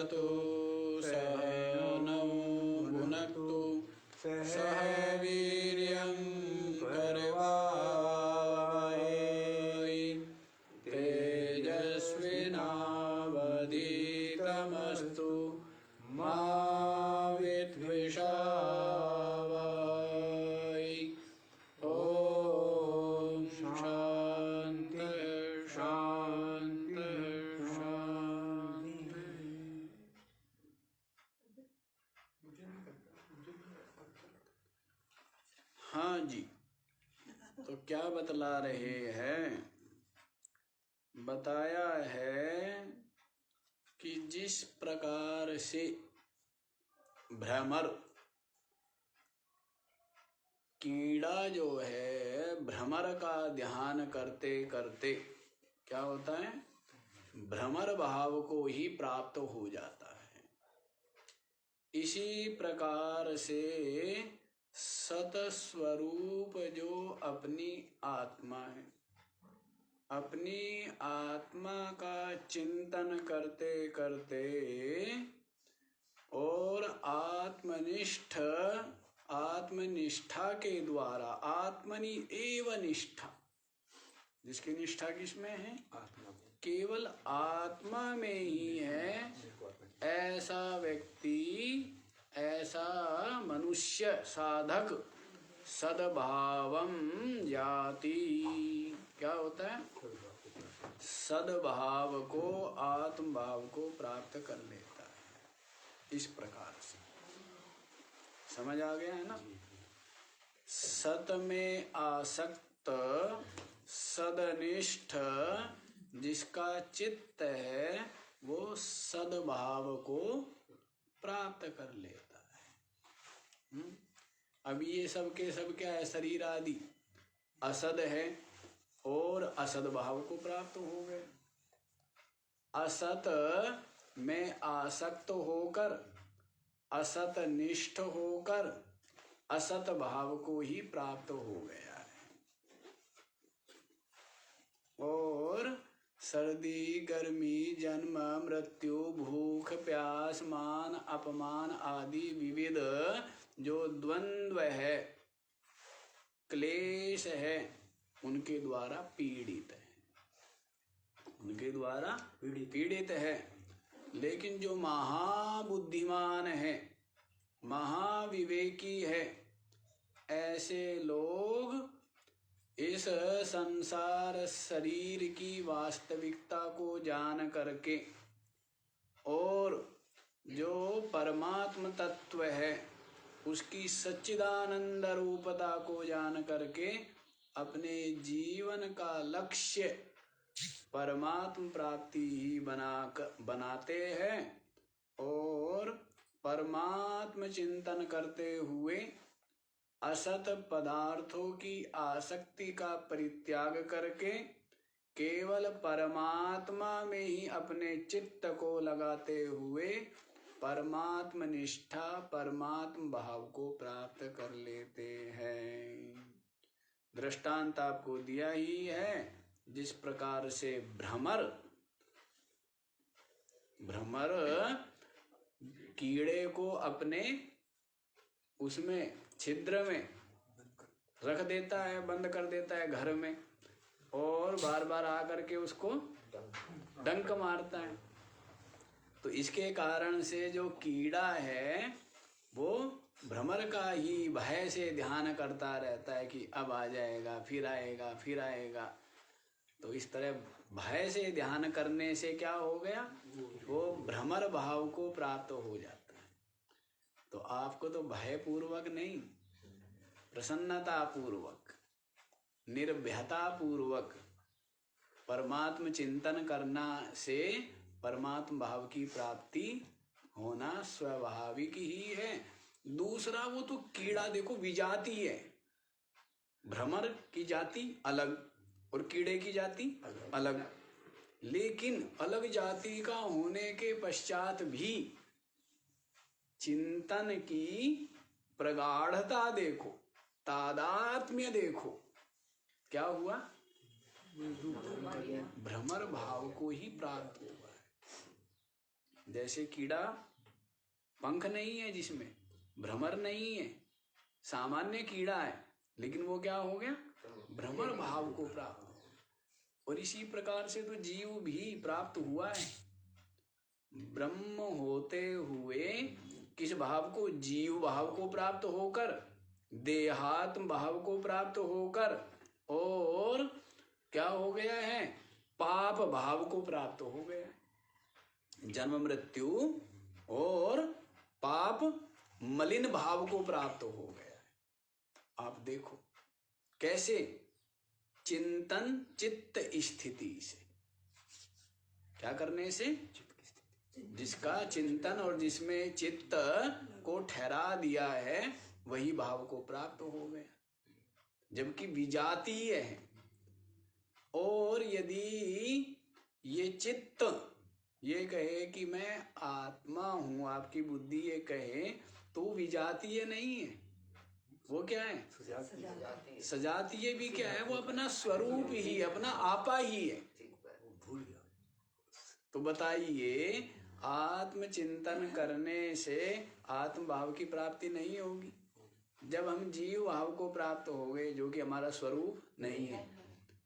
भुनक्तु सह नौ भुनक्तु सह वीर्यं करवावहै तेजस्विनावधीतमस्तु मा विद्विषावहै। ओम शांति शांति शांति। हाँ जी, तो क्या बतला रहे हैं? बताया है कि जिस प्रकार से भ्रमर कीड़ा जो है भ्रमर का ध्यान करते करते क्या होता है, भ्रमर भाव को ही प्राप्त हो जाता है। इसी प्रकार से सत स्वरूप जो अपनी आत्मा है, अपनी आत्मा का चिंतन करते करते और आत्मनिष्ठा के द्वारा, आत्मनि एव निष्ठा, जिसकी निष्ठा किसमें है? आत्मा में, केवल आत्मा में ही है, ऐसा व्यक्ति, ऐसा मनुष्य साधक सद्भावम जाति। क्या होता है? सद्भाव को, आत्म भाव को प्राप्त कर लेता है। इस प्रकार से समझ आ गया है ना? सत में आसक्त सदनिष्ठ जिसका चित्त है वो सद्भाव को प्राप्त कर लेता है। अब ये सब के सब क्या है? शरीर आदि असद है और असद भाव को प्राप्त हो गए। असत में आसक्त होकर, असत निष्ठ होकर असत भाव को ही प्राप्त हो गया है। और सर्दी गर्मी जन्म मृत्यु भूख प्यास मान अपमान आदि विविध जो द्वंद्व है, क्लेश है, उनके द्वारा पीड़ित है, उनके द्वारा पीड़ित है। लेकिन जो महाबुद्धिमान है, महाविवेकी है, ऐसे लोग इस संसार शरीर की वास्तविकता को जान करके और जो परमात्म तत्व है उसकी सच्चिदानंद रूपता को जान करके अपने जीवन का लक्ष्य परमात्म प्राप्ति ही बनाते हैं और परमात्म चिंतन करते हुए असत पदार्थों की आसक्ति का परित्याग करके केवल परमात्मा में ही अपने चित्त को लगाते हुए परमात्म निष्ठा, परमात्म भाव को प्राप्त कर लेते हैं। दृष्टांत आपको दिया ही है। जिस प्रकार से भ्रमर कीड़े को अपने उसमें छिद्र में रख देता है, बंद कर देता है घर में, और बार बार आकर के उसको डंक मारता है। तो इसके कारण से जो कीड़ा है वो भ्रमर का ही भय से ध्यान करता रहता है कि अब आ जाएगा, फिर आएगा, फिर आएगा। तो इस तरह भय से ध्यान करने से क्या हो गया, वो भ्रमर भाव को प्राप्त हो जाता है। तो आपको तो भय पूर्वक नहीं, प्रसन्नता पूर्वक, निर्भयता पूर्वक परमात्म चिंतन करना से परमात्म भाव की प्राप्ति होना स्वाभाविक ही है। दूसरा, वो तो कीड़ा देखो विजाति है, भ्रमर की जाति अलग और कीड़े की जाति अलग। लेकिन अलग जाति का होने के पश्चात भी चिंतन की प्रगाढ़ता देखो, तादात्म्य देखो, क्या हुआ, भ्रमर भाव को ही प्राप्त हुआ है। जैसे कीड़ा पंख नहीं है, जिसमें भ्रमर नहीं है, सामान्य कीड़ा है, लेकिन वो क्या हो गया, भ्रमर भाव को प्राप्त। और इसी प्रकार से तो जीव भी प्राप्त हुआ है। ब्रह्म होते हुए किस भाव को, जीव भाव को प्राप्त होकर, देहात्म भाव को प्राप्त होकर, और क्या हो गया है, पाप भाव को प्राप्त हो गया है। जन्म मृत्यु और पाप मलिन भाव को प्राप्त हो गया है। आप देखो कैसे, चिंतन चित्त स्थिति से, क्या करने से, जिसका चिंतन और जिसमें चित्त को ठहरा दिया है वही भाव को प्राप्त हो गया, जबकि विजातीय है। और यदि ये चित्त ये कहे कि मैं आत्मा हूं, आपकी बुद्धि ये कहे, तो विजातीय नहीं है, वो क्या है, सजातीय भी क्या है, वो अपना स्वरूप ही, अपना आपा ही है। तो बताइए, आत्मचिंतन करने से आत्म भाव की प्राप्ति नहीं होगी। जब हम जीव भाव को प्राप्त हो गए, जो कि हमारा स्वरूप नहीं है,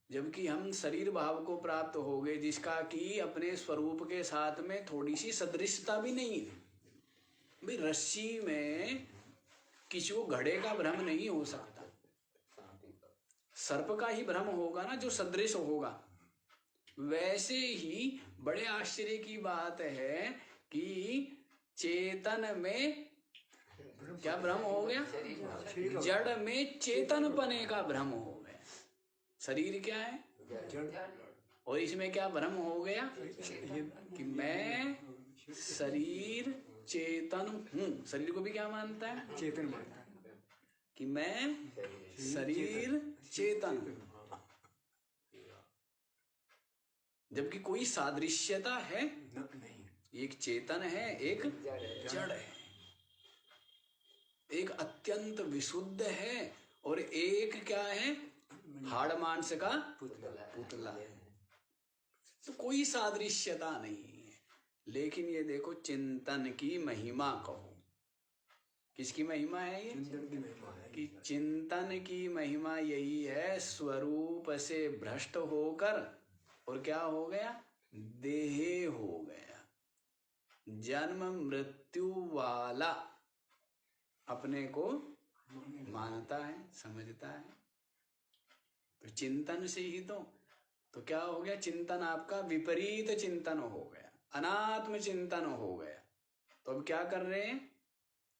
जबकि हम शरीर भाव को प्राप्त हो गए, जिसका कि अपने स्वरूप के साथ में थोड़ी सी सदृशता भी नहीं है। भाई रस्सी में किसी को घड़े का भ्रम नहीं हो सकता, सर्प का ही भ्रम होगा ना जो सदृश होगा। वैसे ही बड़े आश्चर्य की बात है कि चेतन में क्या भ्रम हो गया, जड़ में चेतनपने का भ्रम हो गया। शरीर क्या है, और इसमें क्या भ्रम हो गया कि मैं शरीर चेतन हूँ। शरीर को भी क्या मानता है, चेतन मानता है कि मैं शरीर चेतन हूँ, जबकि कोई सादृश्यता है नहीं। एक चेतन है, एक जड़ है, एक अत्यंत विशुद्ध है, और एक क्या है, हाड़ मांस का पुतला है। तो कोई सादृश्यता नहीं है। लेकिन ये देखो, चिंतन की महिमा कहो, किसकी महिमा है ये, कि चिंतन की महिमा यही है, स्वरूप से भ्रष्ट होकर और क्या हो गया, देह हो गया, जन्म मृत्यु वाला अपने को मानता है, समझता है। तो चिंतन से ही तो क्या हो गया, चिंतन आपका विपरीत चिंतन हो गया, अनात्म चिंतन हो गया। तो अब क्या कर रहे हैं,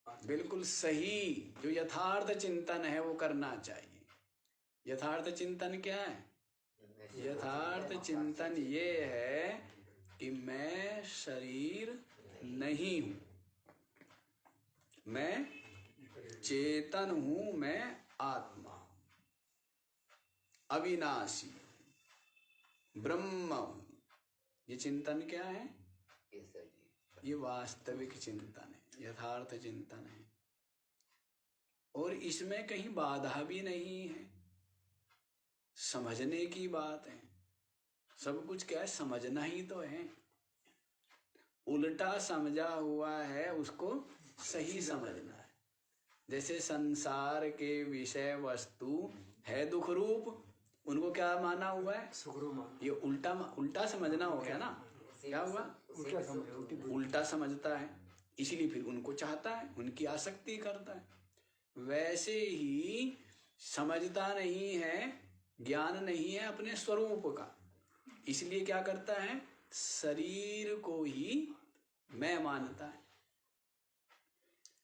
बिल्कुल सही जो यथार्थ चिंतन है वो करना चाहिए। यथार्थ चिंतन क्या है, यथार्थ चिंतन ये है कि मैं शरीर नहीं हूं, मैं चेतन हूं, मैं आत्मा हूं, अविनाशी ब्रह्म हूं। ये चिंतन क्या है, ये वास्तविक चिंतन है, यथार्थ चिंतन है। और इसमें कहीं बाधा भी नहीं है, समझने की बात है। सब कुछ क्या है, समझना ही तो है। उल्टा समझा हुआ है उसको सही समझना है। जैसे संसार के विषय वस्तु है दुख रूप, उनको क्या माना हुआ है, सुख रूप। ये उल्टा समझना हो गया ना, क्या हुआ, उल्टा समझता है, इसीलिए फिर उनको चाहता है, उनकी आसक्ति करता है। वैसे ही समझता नहीं है, ज्ञान नहीं है अपने स्वरूप का, इसलिए क्या करता है, शरीर को ही मैं मानता है,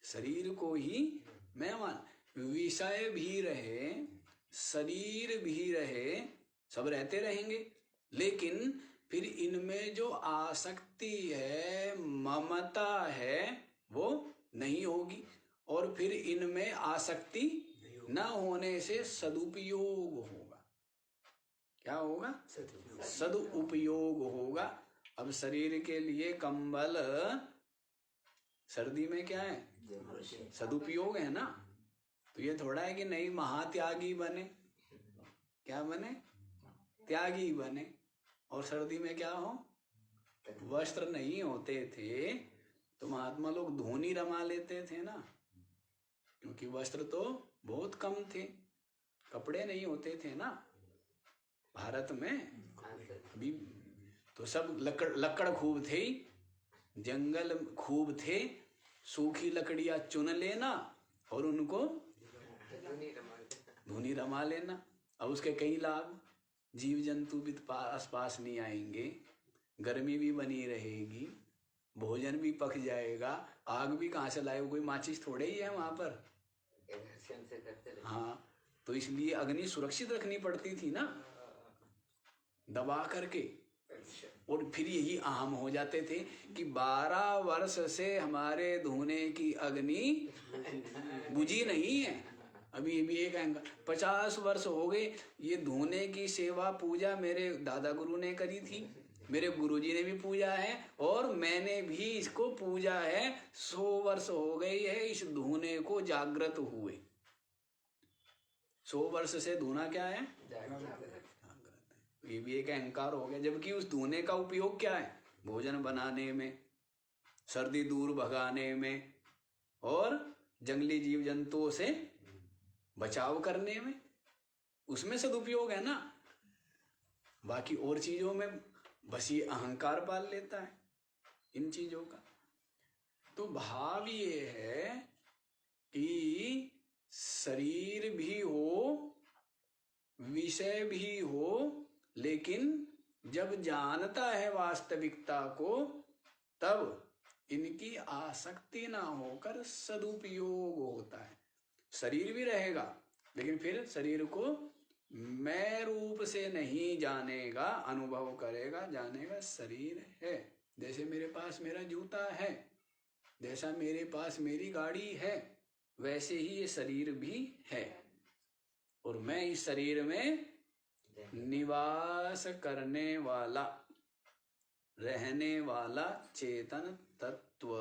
शरीर को ही मैं मान। विषय भी रहे, शरीर भी रहे, सब रहते रहेंगे, लेकिन फिर इनमें जो आसक्ति है, ममता है, वो नहीं होगी। और फिर इनमें आसक्ति न होने से सदुपयोग होगा। क्या होगा, सदुपयोग होगा। अब शरीर के लिए कंबल सर्दी में क्या है, सदुपयोग है ना। तो ये थोड़ा है कि नहीं महात्यागी बने, क्या बने, त्यागी बने, और सर्दी में क्या हो, वस्त्र नहीं होते थे तो महात्मा लोग धोनी रमा लेते थे ना, क्योंकि वस्त्र तो बहुत कम थे, कपड़े नहीं होते थे ना भारत में भी। तो सब लकड़ खूब थे, जंगल खूब थे, सूखी लकड़ियां चुन लेना और उनको धुनी रमा लेना। अब उसके कई लाभ, जीव जंतु भी आस पास नहीं आएंगे, गर्मी भी बनी रहेगी, भोजन भी पक जाएगा, आग भी कहाँ से लाए, कोई माचिस थोड़े ही है वहां पर। हाँ, तो इसलिए अग्नि सुरक्षित रखनी पड़ती थी ना, दबा करके। और फिर यही अहम हो जाते थे कि 12 वर्ष से हमारे धोने की अग्नि बुझी नहीं है। अभी भी एक 50 वर्ष हो गए, ये धोने की सेवा पूजा मेरे दादा गुरु ने करी थी, मेरे गुरुजी ने भी पूजा है और मैंने भी इसको पूजा है। 100 वर्ष हो गई है इस धोने को जागृत हुए। 100 वर्ष से धोना क्या है? ये भी एक अहंकार हो गया। जबकि उस धोने का उपयोग क्या है? भोजन बनाने में, सर्दी दूर भगाने में और जंगली जीव जंतुओं से बचाव करने में, उसमें सदुपयोग है ना। बाकी और चीजों में बस ये अहंकार पाल लेता है इन चीजों का। तो भाव ये है कि शरीर भी हो, विषय भी हो, लेकिन जब जानता है वास्तविकता को तब इनकी आसक्ति ना होकर सदुपयोग होता है। शरीर भी रहेगा लेकिन फिर शरीर को मैं रूप से नहीं जानेगा, अनुभव करेगा, जानेगा शरीर है। जैसे मेरे पास मेरा जूता है, जैसा मेरे पास मेरी गाड़ी है, वैसे ही ये शरीर भी है और मैं इस शरीर में निवास करने वाला, रहने वाला चेतन तत्व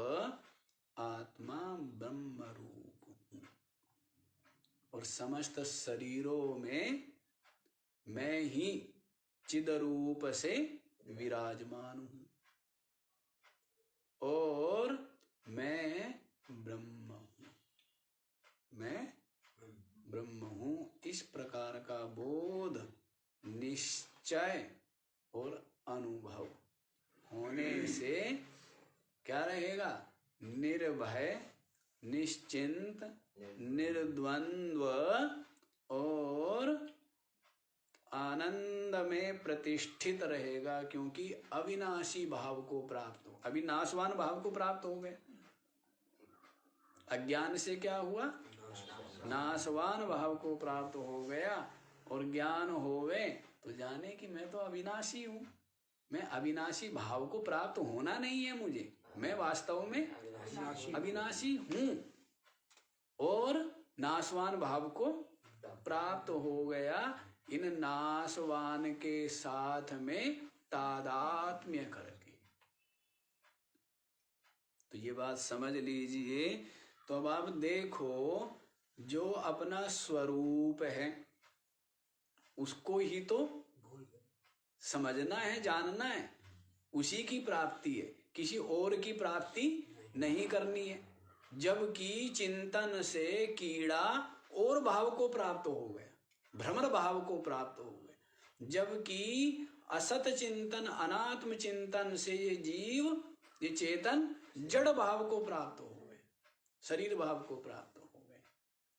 आत्मा ब्रह्म रूप हूं और समस्त शरीरों में मैं ही चिद रूप से विराजमान हूं और मैं ब्रह्म हूं, मैं ब्रह्म हूं। इस प्रकार का बोध, निश्चय और अनुभव होने से क्या रहेगा? निर्भय, निश्चिंत, निर्द्वंद्व और आनंद में प्रतिष्ठित रहेगा, क्योंकि अविनाशी भाव को प्राप्त हो, अविनाशवान भाव को प्राप्त हो गए। अज्ञान से क्या हुआ? नाशवान भाव को प्राप्त हो गया और ज्ञान होवे तो जाने कि मैं तो अविनाशी हूं। मैं अविनाशी भाव को प्राप्त होना नहीं है मुझे, मैं वास्तव में अविनाशी हूं और नाशवान भाव को प्राप्त हो गया। इन नाशवान के साथ में तादात्म्य करके, तो ये बात समझ लीजिए। तो अब आप देखो, जो अपना स्वरूप है उसको ही तो समझना है, जानना है, उसी की प्राप्ति है, किसी और की प्राप्ति नहीं करनी है। जबकि चिंतन से कीड़ा और भाव को प्राप्त हो गया, भ्रमर भाव को प्राप्त हो गए। जबकि असत चिंतन, अनात्म चिंतन से ये जीव, ये चेतन जड़ भाव को प्राप्त हो गए, शरीर भाव को प्राप्त हो गए।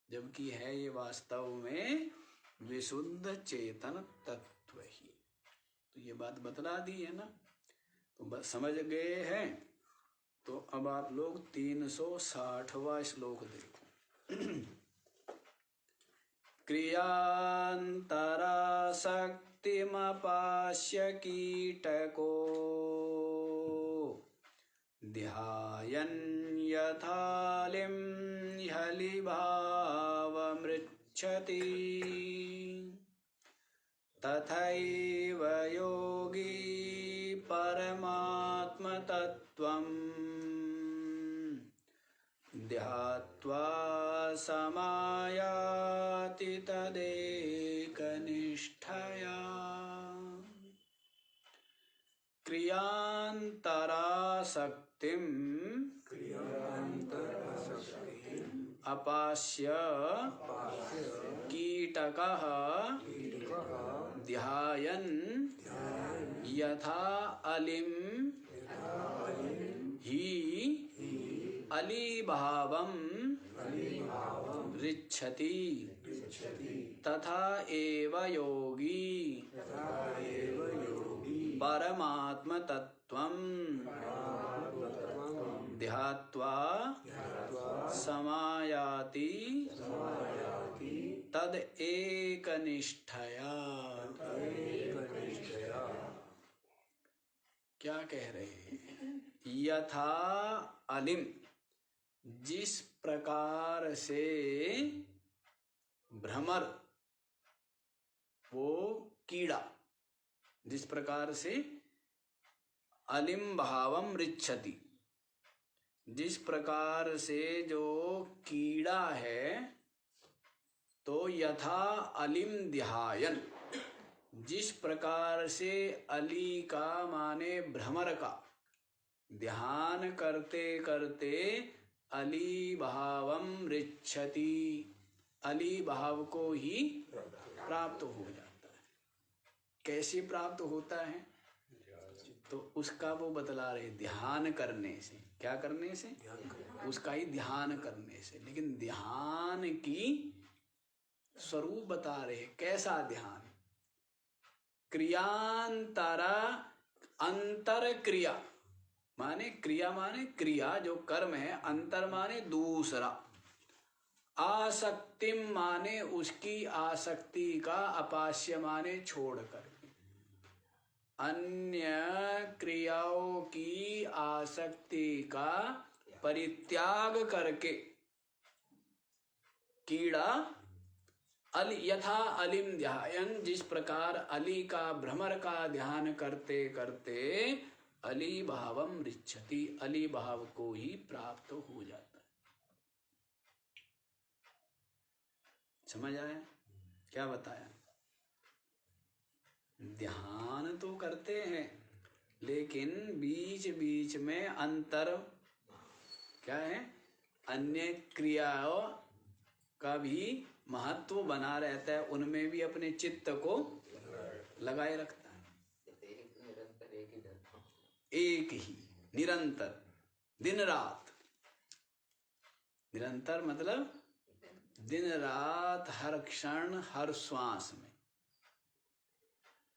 जबकि है ये वास्तव में विशुद्ध चेतन तत्व ही। तो ये बात बतला दी है ना, तो बस समझ गए हैं। तो अब आप लोग 360वां श्लोक देखो। क्रियान्तरा शक्तिमपास्य कीटको ध्यायन् यथालिं हलिभावमृच्छति तथैव योगी परमात्मतत्त्वं ध्यात्वा समायाति तदेकनिष्ठया। क्रियांतरासक्तिम अपास्य कीटकः ध्यायन् यथा अलिम ही अलीभावं ऋच्छति तथा एव योगी परमात्म तत्वं ध्यात्वा समायाति तद एकनिष्ठया। क्या कह रहे हैं? यथा अलिम, जिस प्रकार से भ्रमर, वो कीड़ा, जिस प्रकार से अलिम भावम ऋच्छति, जिस प्रकार से जो कीड़ा है, तो यथा अलिम ध्यायन, जिस प्रकार से अली का माने भ्रमर का ध्यान करते करते अली भावम ऋच्छति, अली भाव को ही प्राप्त हो जाता है। कैसे प्राप्त होता है? तो उसका वो बतला रहे, ध्यान करने से। क्या करने से? उसका ही ध्यान करने से। लेकिन ध्यान की स्वरूप बता रहे, कैसा ध्यान? क्रियांतरा, अंतर क्रिया माने, क्रिया माने क्रिया जो कर्म है, अंतर माने दूसरा, आसक्तिम माने उसकी आसक्ति का, अपास्य माने छोड़कर, अन्य क्रियाओं की आसक्ति का परित्याग करके कीड़ा यथा अलिम ध्यायन, जिस प्रकार अली का, भ्रमर का ध्यान करते करते अली भावम ऋच्छति, अली भाव को ही प्राप्त हो जाता है। समझ आया? क्या बताया? ध्यान तो करते हैं, लेकिन बीच बीच में अंतर क्या है? अन्य क्रियाओं का भी महत्व बना रहता है, उनमें भी अपने चित्त को लगाए रखता है। एक ही निरंतर, दिन रात। निरंतर मतलब दिन रात, हर क्षण, हर श्वास में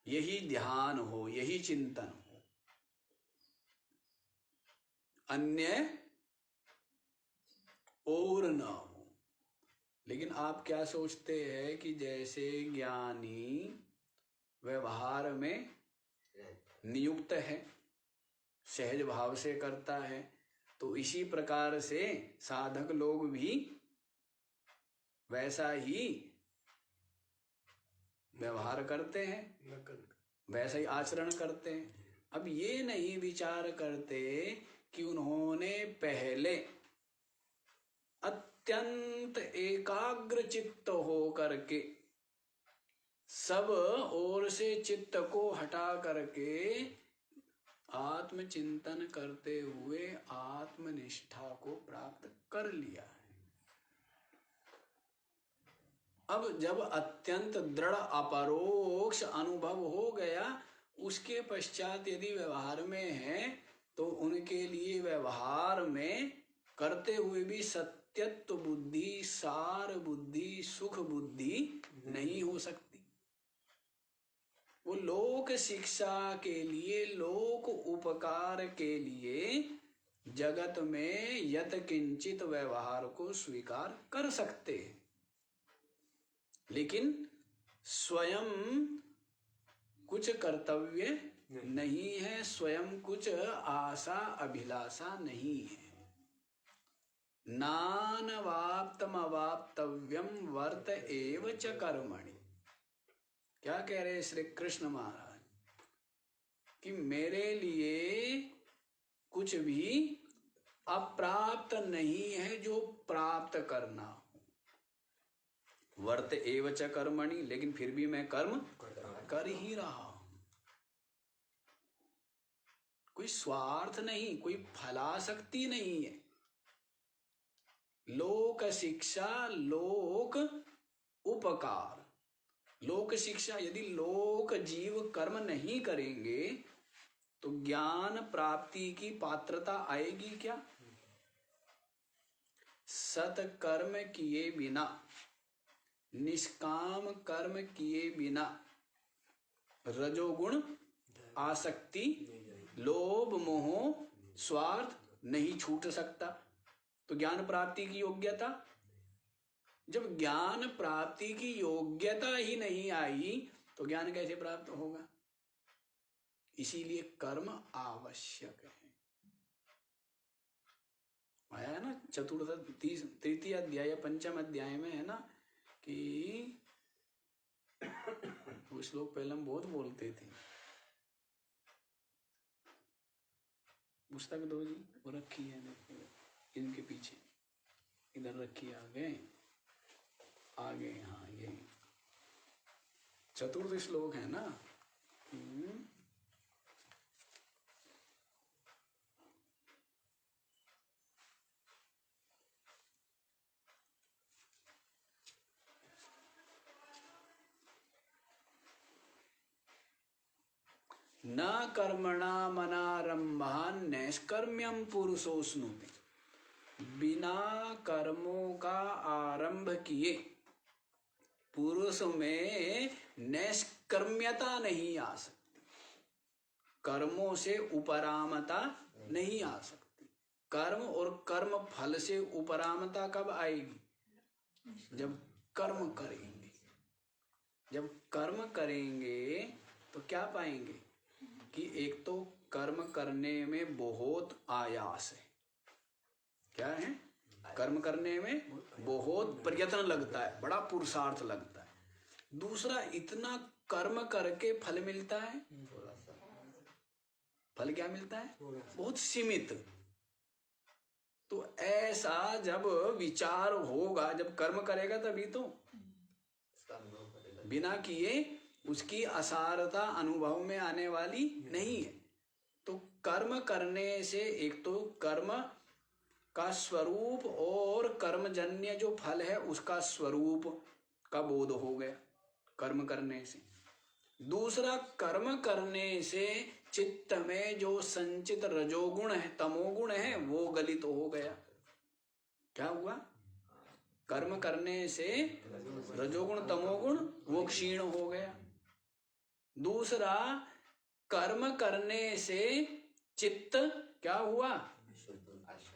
यही ध्यान हो, यही चिंतन हो, अन्य और न हो। लेकिन आप क्या सोचते हैं कि जैसे ज्ञानी व्यवहार में नियुक्त है, सहज भाव से करता है, तो इसी प्रकार से साधक लोग भी वैसा ही व्यवहार करते हैं, वैसा ही आचरण करते हैं। अब ये नहीं विचार करते कि उन्होंने पहले अत्यंत एकाग्र चित्त हो करके, सब ओर से चित्त को हटा करके आत्मचिंतन करते हुए आत्मनिष्ठा को प्राप्त कर लिया है। अब जब अत्यंत दृढ़ अपरोक्ष अनुभव हो गया, उसके पश्चात यदि व्यवहार में है, तो उनके लिए व्यवहार में करते हुए भी सत्यत्व बुद्धि, सार बुद्धि, सुख बुद्धि नहीं हो सकती। वो लोक शिक्षा के लिए, लोक उपकार के लिए जगत में यत किंचित व्यवहार को स्वीकार कर सकते हैं, लेकिन स्वयं कुछ कर्तव्य नहीं है, स्वयं कुछ आशा अभिलाषा नहीं है। नानवाप्तम अवाप्तव्यम वर्त एव च कर्मणि। क्या कह रहे श्री कृष्ण महाराज? कि मेरे लिए कुछ भी अप्राप्त नहीं है जो प्राप्त करना हो। वर्त एव च कर्मणि, लेकिन फिर भी मैं कर्म कर ही रहा हूं। कोई स्वार्थ नहीं, कोई फलासक्ति नहीं है। लोक शिक्षा, लोक उपकार। लोक शिक्षा, यदि लोक जीव कर्म नहीं करेंगे तो ज्ञान प्राप्ति की पात्रता आएगी क्या? सत्कर्म किए बिना, निष्काम कर्म किए बिना रजोगुण आसक्ति, लोभ मोह स्वार्थ नहीं छूट सकता। तो ज्ञान प्राप्ति की योग्यता, जब ज्ञान प्राप्ति की योग्यता ही नहीं आई तो ज्ञान कैसे प्राप्त होगा? इसीलिए कर्म आवश्यक है। आया है ना चतुर्थ तृतीय अध्याय या पंचम अध्याय में, है ना, कि वो श्लोक पहले हम बहुत बोलते थे। पुस्तक दो जी, वो रखी है इनके पीछे, इधर रखी, आगे आगे, हाँ ये चतुर्थ श्लोक है ना। न कर्मणा मनारंभान नैष्कर्म्यम पुरुषोस्नुते। बिना कर्मों का आरंभ किए पुरुष में नैष्कर्म्यता नहीं आ सकती, कर्मों से उपरामता नहीं आ सकती। कर्म और कर्म फल से उपरामता कब आएगी? जब कर्म करेंगे। जब कर्म करेंगे तो क्या पाएंगे कि एक तो कर्म करने में बहुत आयास है। क्या है? कर्म करने में बहुत प्रयत्न लगता है, बड़ा पुरुषार्थ लगता है। दूसरा, इतना कर्म करके फल मिलता है, फल क्या मिलता है? बहुत सीमित। तो ऐसा जब विचार होगा, जब कर्म करेगा तभी तो, बिना किए उसकी असारता अनुभव में आने वाली नहीं है। तो कर्म करने से एक तो कर्म का स्वरूप और कर्मजन्य जो फल है उसका स्वरूप का बोध हो गया कर्म करने से। दूसरा, कर्म करने से चित्त में जो संचित रजोगुण है, तमोगुण है, वो गलित हो गया। क्या हुआ? कर्म करने से रजोगुण तमोगुण वो क्षीण हो गया। दूसरा, कर्म करने से चित्त क्या हुआ?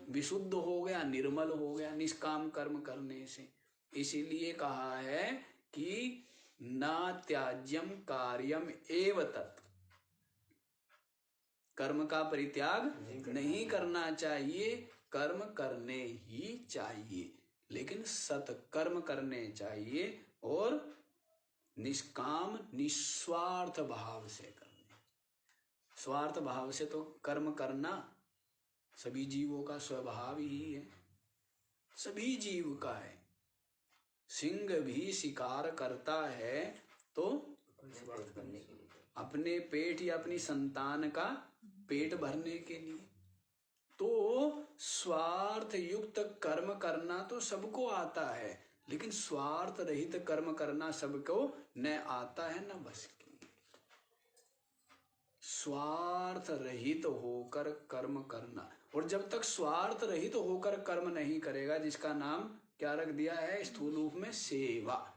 विशुद्ध हो गया, निर्मल हो गया, निष्काम कर्म करने से। इसीलिए कहा है कि न त्याज्यम कार्यम एव तत्, कर्म का परित्याग नहीं करना चाहिए, कर्म करने ही चाहिए, लेकिन सत्कर्म करने चाहिए और निष्काम निस्वार्थ भाव से करने। स्वार्थ भाव से तो कर्म करना सभी जीवों का स्वभाव ही है, सभी जीव का है। सिंह भी शिकार करता है तो अपने पेट या अपनी संतान का पेट भरने के लिए। तो स्वार्थ युक्त कर्म करना तो सबको आता है, लेकिन स्वार्थ रहित कर्म करना सबको न आता है न बस की। स्वार्थ रहित होकर कर्म करना, और जब तक स्वार्थ रहित होकर कर्म नहीं करेगा, जिसका नाम क्या रख दिया है स्थूल रूप में? सेवा।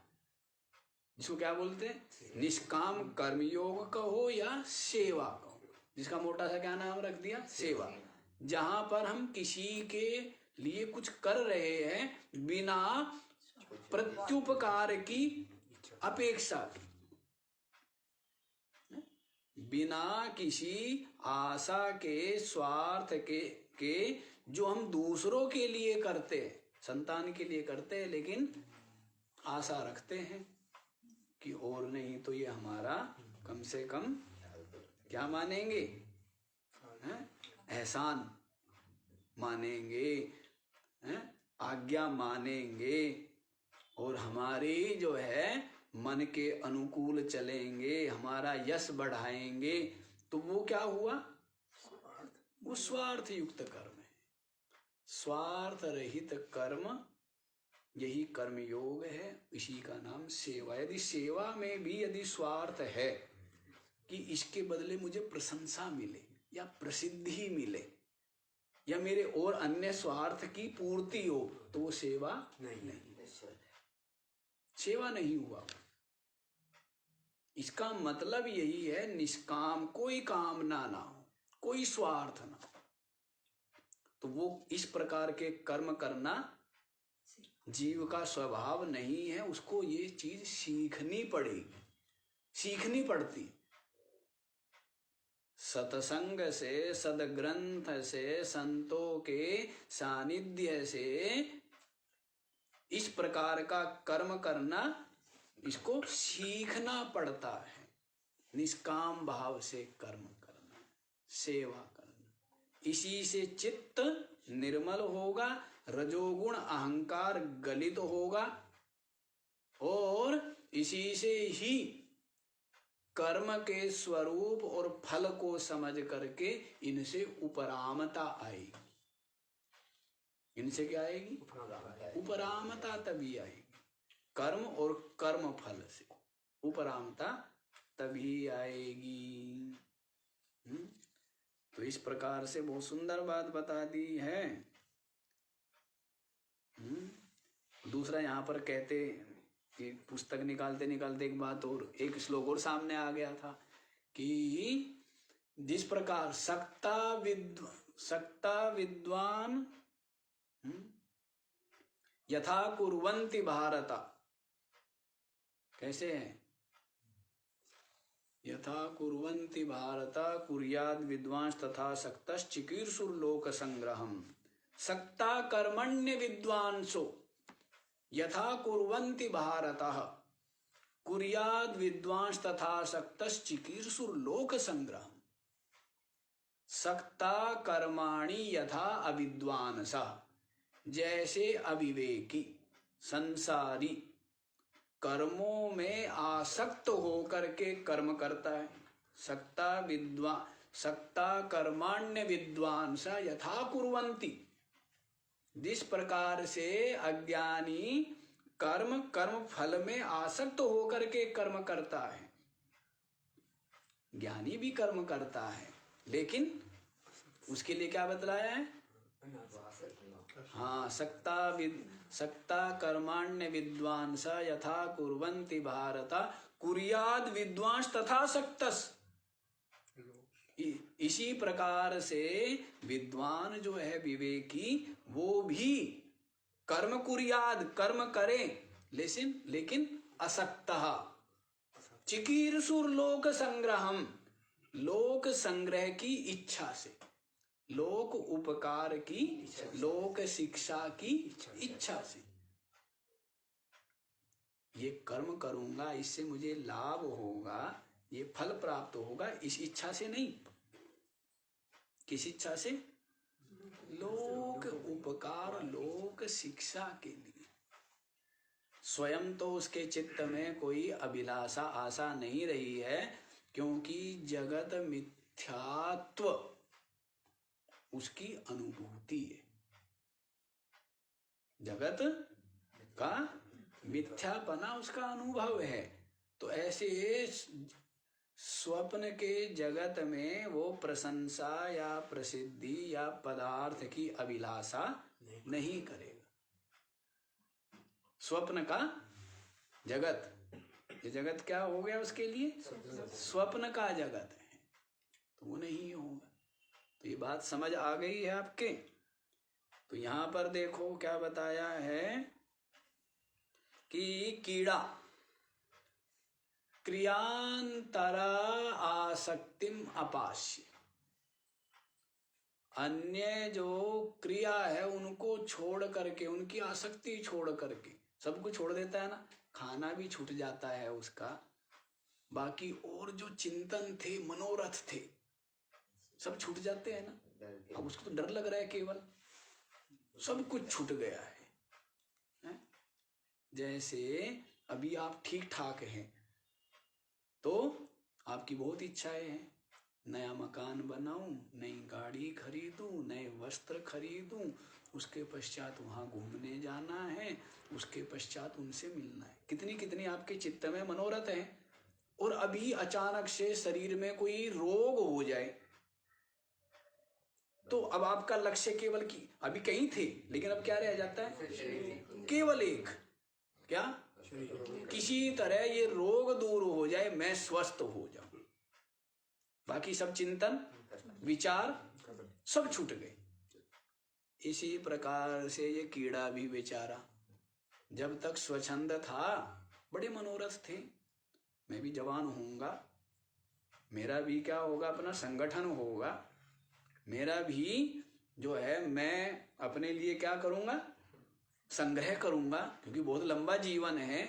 जिसको क्या बोलते हैं? निष्काम कर्मयोग कहो या सेवा कहो, जिसका मोटा सा क्या नाम रख दिया? सेवा। जहां पर हम किसी के लिए कुछ कर रहे हैं बिना प्रत्युपकार की अपेक्षा की, बिना किसी आशा के, स्वार्थ के जो हम दूसरों के लिए करते हैं, संतान के लिए करते हैं, लेकिन आशा रखते हैं कि और नहीं तो ये हमारा कम से कम क्या मानेंगे? एहसान मानेंगे, आज्ञा मानेंगे, और हमारी जो है मन के अनुकूल चलेंगे, हमारा यश बढ़ाएंगे। तो वो क्या हुआ? वो स्वार्थ युक्त कर्म है। स्वार्थ रहित कर्म यही कर्म योग है, इसी का नाम सेवा। यदि सेवा में भी यदि स्वार्थ है कि इसके बदले मुझे प्रशंसा मिले या प्रसिद्धि मिले या मेरे और अन्य स्वार्थ की पूर्ति हो, तो वो सेवा नहीं, सेवा नहीं हुआ। इसका मतलब यही है निष्काम, कोई कामना ना हो, कोई स्वार्थ ना हो, तो वो इस प्रकार के कर्म करना जीव का स्वभाव नहीं है। उसको ये चीज सीखनी पड़ेगी, सीखनी पड़ती। सत्संग से, सदग्रंथ से, संतों के सानिध्य से इस प्रकार का कर्म करना, इसको सीखना पड़ता है। निष्काम भाव से कर्म करना, सेवा करना, इसी से चित्त निर्मल होगा, रजोगुण अहंकार गलित होगा और इसी से ही कर्म के स्वरूप और फल को समझ करके इनसे उपरामता आएगी। इनसे क्या आएगी? उपरामता तभी आएगी। कर्म और कर्म फल से उपरामता तभी आएगी। तो इस प्रकार से बहुत सुंदर बात बता दी है। दूसरा यहाँ पर कहते कि पुस्तक निकालते निकालते एक बात और, एक श्लोक और सामने आ गया था कि जिस प्रकार सक्ता विद्वान यथा कुर्वन्ति भारत, कैसे है? यथा कुर्वन्ति भारत कुर्याद् विद्वांस तथा सक्तश्चिकीर्षुर्लोक संग्रहम्। सक्ता कर्मण्य विद्वांसो यथा कुर्वन्ति भारतः कुर्याद् विद्वांस तथा सक्तश्चिकीर्षुर्लोक संग्रहम्। सक्ता कर्माणि यथा अविद्वांसः, जैसे अविवेकी संसारी कर्मों में आसक्त होकर के कर्म करता है। सक्ता कर्माण्य विद्वांस यथा कुर्वन्ति, जिस प्रकार से अज्ञानी कर्म फल में आसक्त होकर के कर्म करता है, ज्ञानी भी कर्म करता है, लेकिन उसके लिए क्या बतलाया है? हाँ, सक्ता कर्माण्य विद्वांस यथा कुर्वन्ति भारत कुर्याद् विद्वांस तथा सक्तस। इसी प्रकार से विद्वान जो है, विवेकी, वो भी कर्म कुर्याद, कर्म करे, लेकिन असक्तः चिकीर्षुर लोक संग्रहम, लोक संग्रह की इच्छा से, लोक उपकार की, लोक शिक्षा की इच्छा से, ये कर्म करूंगा, इससे मुझे लाभ होगा, ये फल प्राप्त होगा, इस इच्छा से नहीं। किस इच्छा से? लोक उपकार, लोक शिक्षा के लिए। स्वयं तो उसके चित्त में कोई अभिलाषा, आशा नहीं रही है, क्योंकि जगत मिथ्यात्व उसकी अनुभूति है। जगत का मिथ्यापना उसका अनुभव है। तो ऐसे स्वप्न के जगत में वो प्रशंसा या प्रसिद्धि या पदार्थ की अभिलाषा नहीं करेगा। स्वप्न का जगत, ये जगत क्या हो गया उसके लिए? स्वप्न का जगत है, तो वो नहीं होगा। तो ये बात समझ आ गई है आपके? तो यहां पर देखो क्या बताया है कि कीड़ा क्रियांतरा आसक्तिम अपास्य, अन्य जो क्रिया है उनको छोड़ करके, उनकी आसक्ति छोड़ करके, सब कुछ छोड़ देता है ना, खाना भी छूट जाता है उसका, बाकी और जो चिंतन थे, मनोरथ थे, सब छूट जाते हैं ना। अब उसको तो डर लग रहा है, केवल सब कुछ छूट गया है? जैसे अभी आप ठीक ठाक हैं, तो आपकी बहुत इच्छाएं हैं, नया मकान बनाऊं, नई गाड़ी खरीदूं, नए वस्त्र खरीदूं, उसके पश्चात वहां घूमने जाना है, उसके पश्चात उनसे मिलना है। कितनी कितनी आपके चित्त में मनोरथ है। और अभी अचानक से शरीर में कोई रोग हो जाए तो अब आपका लक्ष्य केवल की, अभी कहीं थे लेकिन अब क्या रह जाता है, केवल एक, क्या, किसी तरह ये रोग दूर हो जाए, मैं स्वस्थ हो जाऊं, बाकी सब चिंतन विचार सब छूट गए। इसी प्रकार से ये कीड़ा भी बेचारा जब तक स्वच्छंद था, बड़े मनोरथ थे, मैं भी जवान होऊंगा, मेरा भी क्या होगा, अपना संगठन होगा, मेरा भी जो है मैं अपने लिए क्या करूंगा, संग्रह करूंगा, क्योंकि बहुत लंबा जीवन है।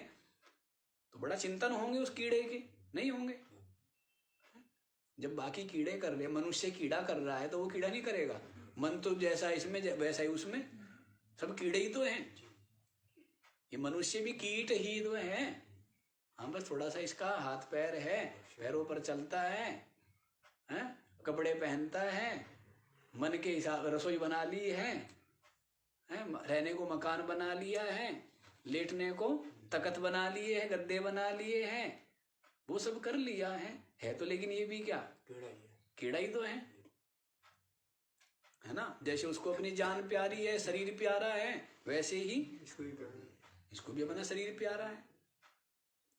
तो बड़ा चिंतन होंगे उस कीड़े के, नहीं होंगे। जब बाकी कीड़े कर रहे, मनुष्य कीड़ा कर रहा है तो वो कीड़ा नहीं करेगा। मन तो जैसा इसमें वैसा ही उसमें, सब कीड़े ही तो हैं। ये मनुष्य भी कीट ही तो है। हाँ, बस थोड़ा सा इसका हाथ पैर है, पैरों पर चलता है, कपड़े पहनता है, मन के हिसाब रसोई बना ली है, रहने को मकान बना लिया है, लेटने को तख्त बना लिए हैं, गद्दे बना लिए हैं, वो सब कर लिया है तो लेकिन ये भी क्या, कीड़ा ही तो है ना। जैसे उसको अपनी जान प्यारी है, शरीर प्यारा है, वैसे ही इसको भी अपना शरीर प्यारा है,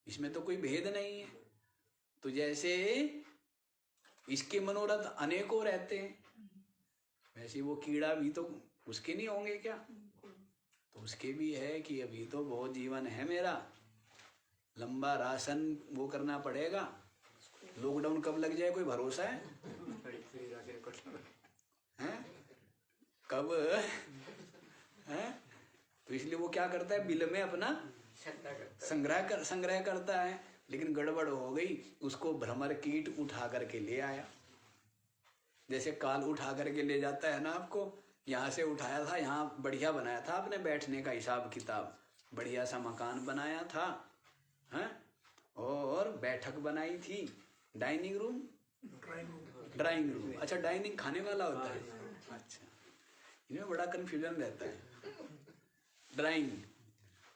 इसमें तो कोई भेद नहीं है। तो जैसे इसके मनोरथ अनेकों रहते हैं, वैसे वो कीड़ा भी तो उसके नहीं होंगे क्या। तो उसके भी है कि अभी तो बहुत जीवन है मेरा, लंबा राशन वो करना पड़ेगा, लॉकडाउन कब लग जाए कोई भरोसा है, कब है। तो इसलिए वो क्या करता है, बिल में अपना संग्रह करता है। लेकिन गड़बड़ हो गई, उसको भ्रमर कीट उठा करके ले आया। जैसे काल उठा करके ले जाता है ना आपको, यहाँ से उठाया था, यहाँ बढ़िया बनाया था आपने बैठने का हिसाब किताब, बढ़िया सा मकान बनाया था, हैं, और बैठक बनाई थी, डाइनिंग रूम, ड्राइंग रूम, अच्छा डाइनिंग खाने वाला होता है, अच्छा इनमें बड़ा कंफ्यूजन रहता है। ड्राइंग,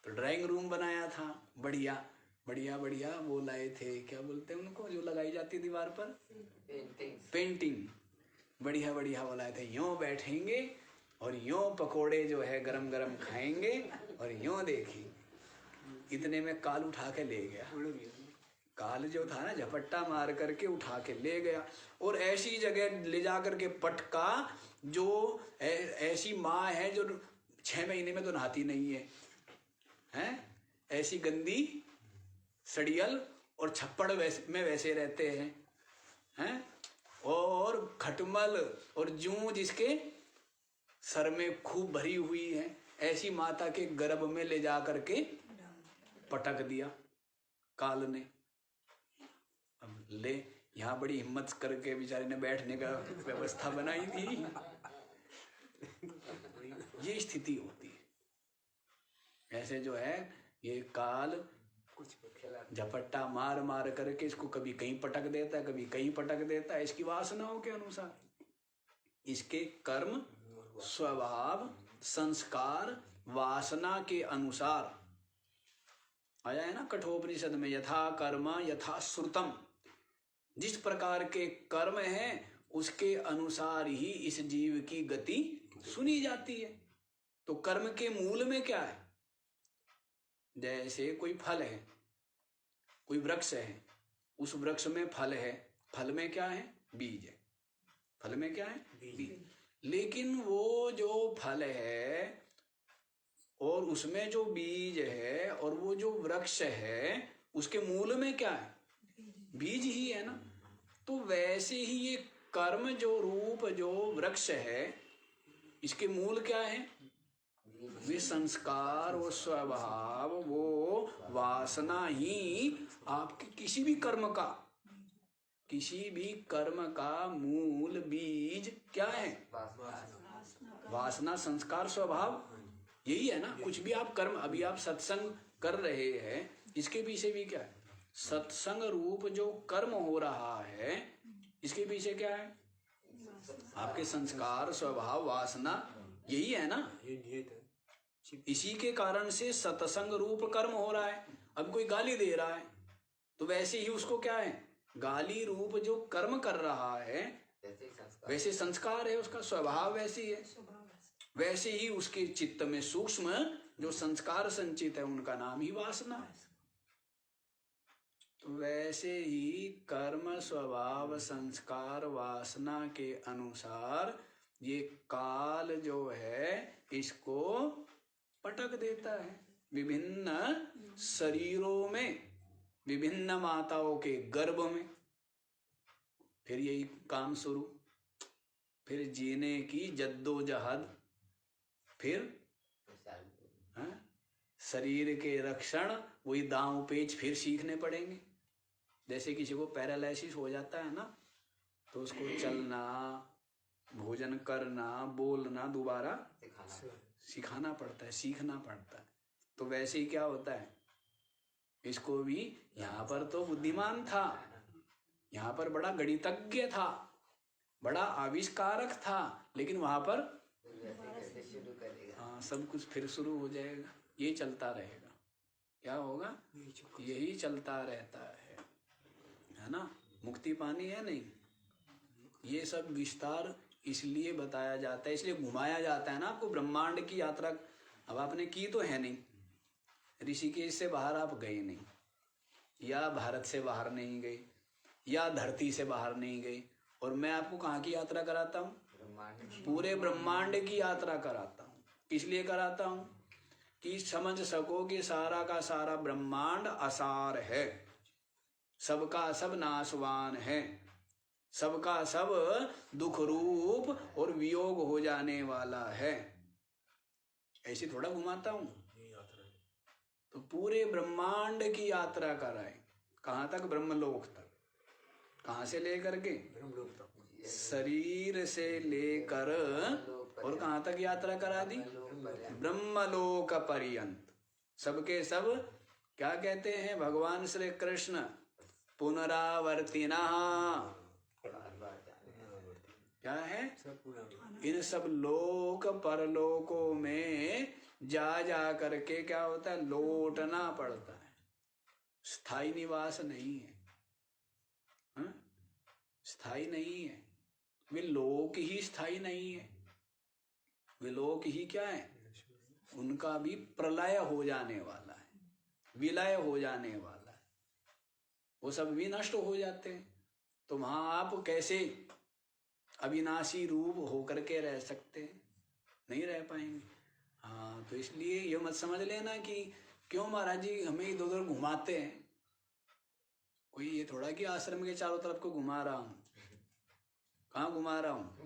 तो ड्राइंग रूम बनाया था, बढ़िया बढ़िया बढ़िया वो लाए थे, क्या बोलते हैं उनको जो लगाई जाती दीवार पर, पेंटिंग, बढ़िया बढ़िया वो लाए थे। यूं बैठेंगे और यूं पकोड़े जो है गरम गरम खाएंगे और यूं देखेंगे। इतने में काल उठा के ले गया, काल जो था ना झपट्टा मार करके उठा के ले गया, और ऐसी जगह ले जा करके पटका जो ऐसी माँ है जो 6 महीने में तो नहाती नहीं है, हैं, ऐसी गंदी सड़ियल और छप्पड़ में वैसे रहते हैं, और खटमल और जूं जिसके सर में खूब भरी हुई है, ऐसी माता के गर्भ में ले जा करके पटक दिया काल ने। अब ले, यहाँ बड़ी हिम्मत करके बेचारे ने बैठने का व्यवस्था बनाई थी। ये स्थिति होती है। ऐसे जो है ये काल झपट्टा मार मार करके इसको कभी कहीं पटक देता है, कभी कहीं पटक देता है, इसकी वासनाओं के अनुसार, इसके कर्म स्वभाव संस्कार वासना के अनुसार। आया है ना कठोपनिषद में, यथा कर्म यथा श्रुतम, जिस प्रकार के कर्म हैं उसके अनुसार ही इस जीव की गति सुनी जाती है। तो कर्म के मूल में क्या है, जैसे कोई फल है, कोई वृक्ष है, उस वृक्ष में फल है, फल में क्या है, बीज है, फल में क्या है, बीज। लेकिन वो जो फल है और उसमें जो बीज है और वो जो वृक्ष है उसके मूल में क्या है, बीज ही है ना। तो वैसे ही ये कर्म जो रूप जो वृक्ष है, इसके मूल क्या है, वे संस्कार, वो स्वभाव, वो वासना ही आपके किसी भी कर्म का मूल बीज क्या है, वासना संस्कार स्वभाव, यही है ना। कुछ भी आप कर्म, अभी आप सत्संग कर रहे हैं, इसके पीछे भी क्या है, सत्संग रूप जो कर्म हो रहा है, इसके पीछे क्या है? आपके संस्कार, स्वभाव, वासना, यही है ना। इसी के कारण से सत्संग रूप कर्म हो रहा है। अब कोई गाली दे रहा है तो वैसे ही उसको क्या है, गाली रूप जो कर्म कर रहा है वैसे संस्कार है, उसका स्वभाव वैसी है। वैसे ही उसके चित्त में सूक्ष्म जो संस्कार संचित है उनका नाम ही वासना है। तो वैसे ही कर्म, स्वभाव, संस्कार, वासना के अनुसार ये काल जो है इसको पटक देता है विभिन्न शरीरों में, विभिन्न माताओं के गर्भ में। फिर यही काम शुरू, फिर जीने की जद्दोजहद, फिर शरीर के रक्षण, वही दांव पेच फिर सीखने पड़ेंगे। जैसे किसी को पैरालिसिस हो जाता है ना, तो उसको चलना, भोजन करना, बोलना दोबारा सिखाना पड़ता है, सीखना पड़ता है। तो वैसे ही क्या होता है, इसको भी यहाँ पर तो बुद्धिमान था, यहाँ पर बड़ा गणितज्ञ था, बड़ा आविष्कारक था, लेकिन वहां पर हाँ सब कुछ फिर शुरू हो जाएगा। ये चलता रहेगा। क्या होगा? यही चलता रहता है ना। मुक्ति पानी है नहीं। ये सब विस्तार इसलिए बताया जाता है, इसलिए घुमाया जाता है ना आपको ब्रह्मांड की यात्रा। अब आपने की तो है नहीं, ऋषिकेश से बाहर आप गए नहीं, या भारत से बाहर नहीं गए, या धरती से बाहर नहीं गए, और मैं आपको कहाँ की यात्रा कराता हूँ? पूरे ब्रह्मांड की यात्रा कराता हूँ। इसलिए कराता हूँ कि समझ सको कि सारा का सारा ब्रह्मांड असार है, सबका सब नाशवान है, सबका सब दुख रूप और वियोग हो जाने वाला है। ऐसे थोड़ा घुमाता हूँ। तो पूरे ब्रह्मांड की यात्रा कराए। कहाँ तक? ब्रह्मलोक तक। कहाँ से लेकर के? शरीर से लेकर और कहाँ तक यात्रा करा दी? ब्रह्मलोक पर्यंत। सबके सब क्या कहते हैं भगवान श्री कृष्ण? पुनरावर्तिनः। क्या है? इन सब लोक परलोकों में जा करके क्या होता है? लौटना पड़ता है। स्थायी निवास नहीं है, हा? स्थायी नहीं है। वे लोक ही स्थायी नहीं है। वे लोक ही क्या है? उनका भी प्रलय हो जाने वाला है, विलय हो जाने वाला है। वो सब भी नष्ट हो जाते हैं। तो वहां आप कैसे अविनाशी रूप होकर के रह सकते हैं? नहीं रह पाएंगे। हाँ, तो इसलिए ये मत समझ लेना कि क्यों महाराज जी हमें इधर उधर घुमाते हैं। कोई ये थोड़ा कि आश्रम के चारों तरफ को घुमा रहा हूँ। कहाँ घुमा रहा हूँ?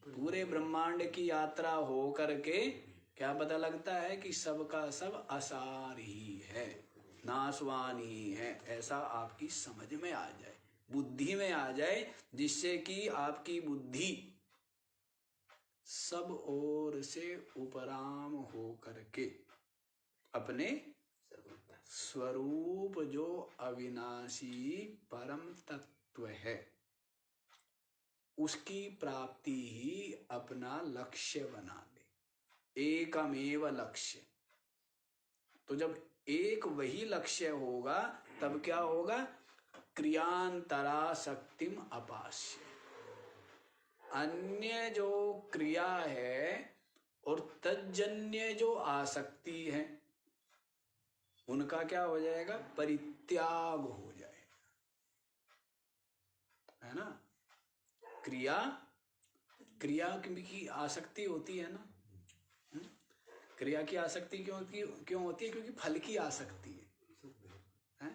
पूरे ब्रह्मांड की यात्रा हो करके क्या पता लगता है कि सबका सब असार ही है, नाशवान ही है। ऐसा आपकी समझ में आ जाए, बुद्धि में आ जाए, जिससे कि आपकी बुद्धि सब ओर से उपराम हो करके अपने स्वरूप जो अविनाशी परम तत्व है उसकी प्राप्ति ही अपना लक्ष्य बना ले। एकमेव लक्ष्य। तो जब एक वही लक्ष्य होगा तब क्या होगा? क्रियांतरा शक्तिम अपास्य। अन्य जो क्रिया है और तज्जन्य जो आसक्ति है उनका क्या हो जाएगा? परित्याग हो जाएगा, है ना। क्रिया की आसक्ति होती है ना। क्रिया की आसक्ति क्यों होती है? क्योंकि फल की आसक्ति है?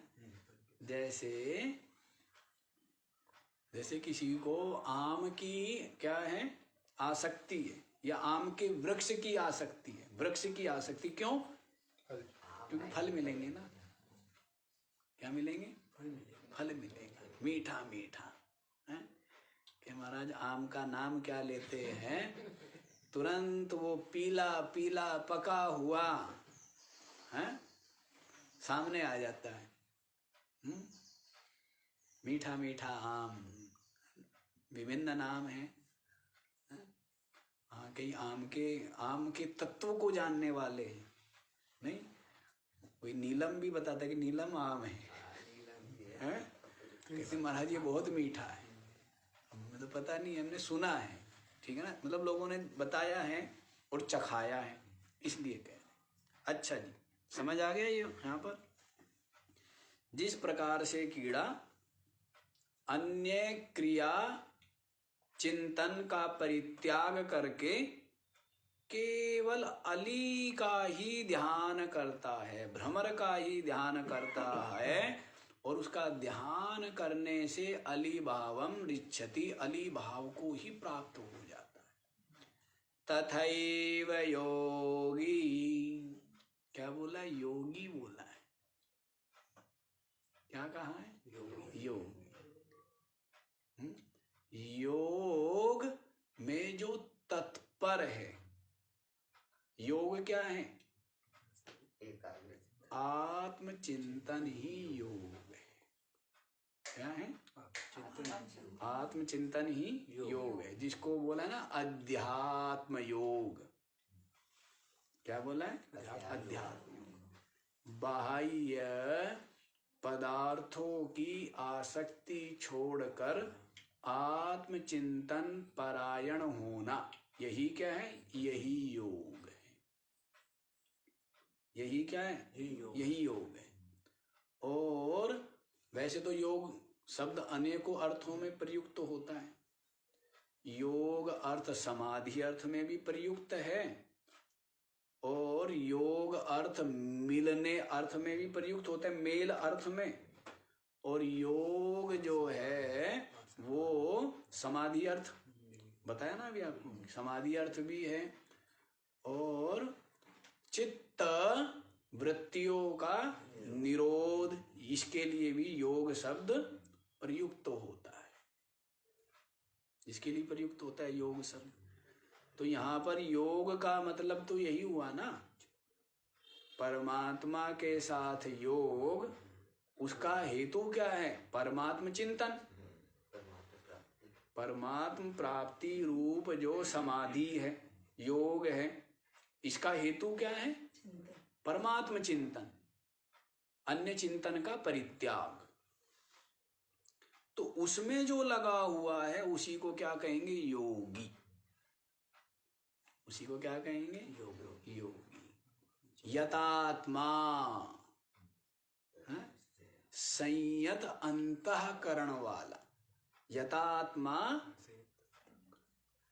जैसे किसी को आम की क्या है? आसक्ति है, या आम के वृक्ष की आसक्ति है। वृक्ष की आसक्ति क्यों? क्योंकि फल मिलेंगे ना। क्या मिलेंगे? फल मिलेगा, मीठा मीठा है। कि महाराज आम का नाम क्या लेते हैं, तुरंत वो पीला पीला पका हुआ है सामने आ जाता है। मीठा मीठा आम, विभिन्न नाम है। हाँ, कई आम के तत्व को जानने वाले हैं। नहीं, कोई नीलम भी बताता है कि नीलम आम है, कहते महाराज ये बहुत मीठा है। हमें तो पता नहीं, हमने सुना है, ठीक है ना, मतलब लोगों ने बताया है और चखाया है, इसलिए कह रहे। अच्छा जी, समझ आ गया ये यहाँ पर। जिस प्रकार से कीड़ा अन्य क्रिया चिंतन का परित्याग करके केवल अली का ही ध्यान करता है, भ्रमर का ही ध्यान करता है, और उसका ध्यान करने से अली भावम रिच्छति, अली भाव को ही प्राप्त हो जाता है। तथैव योगी, क्या बोला? योगी बोला है। क्या कहा है? योग। योग में जो तत्पर है, योग क्या है? आत्मचिंतन ही योग है। क्या है? आत्मचिंतन ही योग है, जिसको बोला ना अध्यात्म योग। क्या बोला है? अध्यात्म योग। बाह्य पदार्थों की आसक्ति छोड़कर आत्मचिंतन परायण होना, यही क्या है? यही योग है। यही क्या है? यही योग है। और वैसे तो योग शब्द अनेकों अर्थों में प्रयुक्त होता है। योग अर्थ समाधि अर्थ में भी प्रयुक्त है, और योग अर्थ मिलने अर्थ में भी प्रयुक्त होता है, मेल अर्थ में। और योग जो है वो समाधि अर्थ बताया ना अभी आपको, समाधि अर्थ भी है, और चित्त वृत्तियों का निरोध, इसके लिए भी योग शब्द प्रयुक्त होता है। इसके लिए प्रयुक्त होता है योग शब्द। तो यहाँ पर योग का मतलब तो यही हुआ ना, परमात्मा के साथ योग। उसका हेतु क्या है? परमात्म चिंतन, परमात्म प्राप्ति रूप जो समाधि है, योग है, इसका हेतु क्या है? परमात्म चिंतन, अन्य चिंतन का परित्याग। तो उसमें जो लगा हुआ है उसी को क्या कहेंगे? योगी। उसी को क्या कहेंगे? योगी। यतात्मा, संयत अंतःकरण वाला। यतात्मा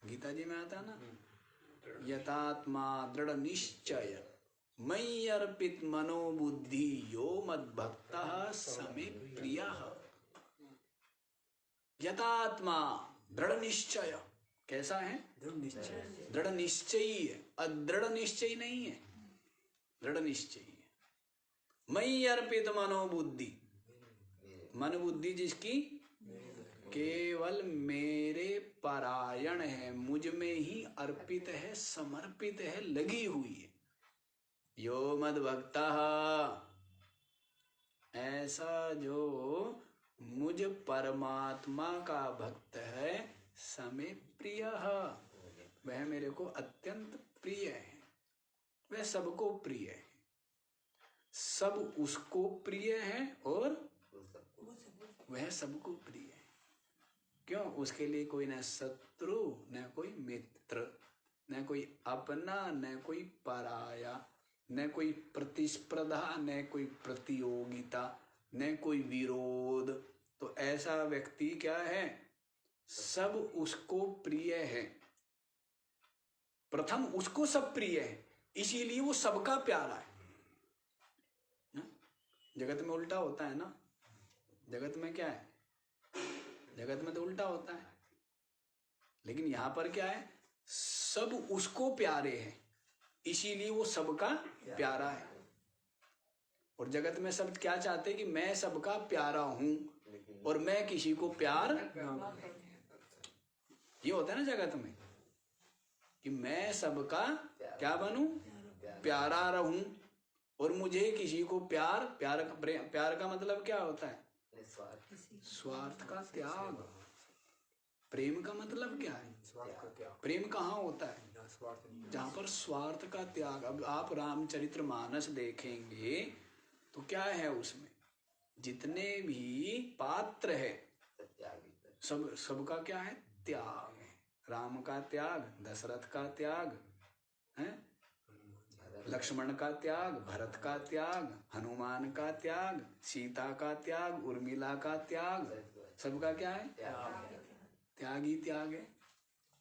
गीता जी में आता ना, यतात्मा दृढ़ निश्चय मयि अर्पित मनोबुद्धि यो मद्भक्तः समे प्रियः। यतात्मा दृढ़ निश्चय, कैसा है? दृढ़ निश्चयी है, अदृढ़ निश्चय नहीं है, दृढ़ निश्चयी है। मयि अर्पित मनोबुद्धि, मन बुद्धि जिसकी केवल मेरे परायण है, मुझ में ही अर्पित है, समर्पित है, लगी हुई है। यो मद्भक्तः, ऐसा जो मुझ परमात्मा का भक्त है, समे प्रियः, वह मेरे को अत्यंत प्रिय है। वह सबको प्रिय है, सब उसको प्रिय है, और वह सबको प्रिय है। क्यों? उसके लिए कोई न शत्रु, न कोई मित्र, न कोई अपना, न कोई पराया, न कोई प्रतिस्पर्धा, न कोई प्रतियोगिता, न कोई विरोध। तो ऐसा व्यक्ति क्या है? सब उसको प्रिय है। प्रथम उसको सब प्रिय है, इसीलिए वो सबका प्यारा है। जगत में उल्टा होता है ना, जगत में क्या है? जगत में तो उल्टा होता है, लेकिन यहां पर क्या है? सब उसको प्यारे हैं, इसीलिए वो सबका प्यारा है। और जगत में सब क्या चाहते हैं? कि मैं सबका प्यारा हूं और मैं किसी को प्यार, ये होता है ना जगत में, कि मैं सबका क्या बनूं? प्यारा रहूं, और मुझे किसी को प्यार का मतलब क्या होता है? स्वार्थ का त्याग। प्रेम का मतलब क्या है? प्रेम कहाँ होता है? जहाँ पर स्वार्थ का त्याग। अब आप रामचरितमानस देखेंगे तो क्या है उसमें? जितने भी पात्र है सबका क्या है? त्याग है। राम का त्याग, दशरथ का त्याग है, लक्ष्मण का त्याग, भरत का त्याग, हनुमान का त्याग, सीता का त्याग, उर्मिला का त्याग, सबका क्या है? त्याग ही त्याग है।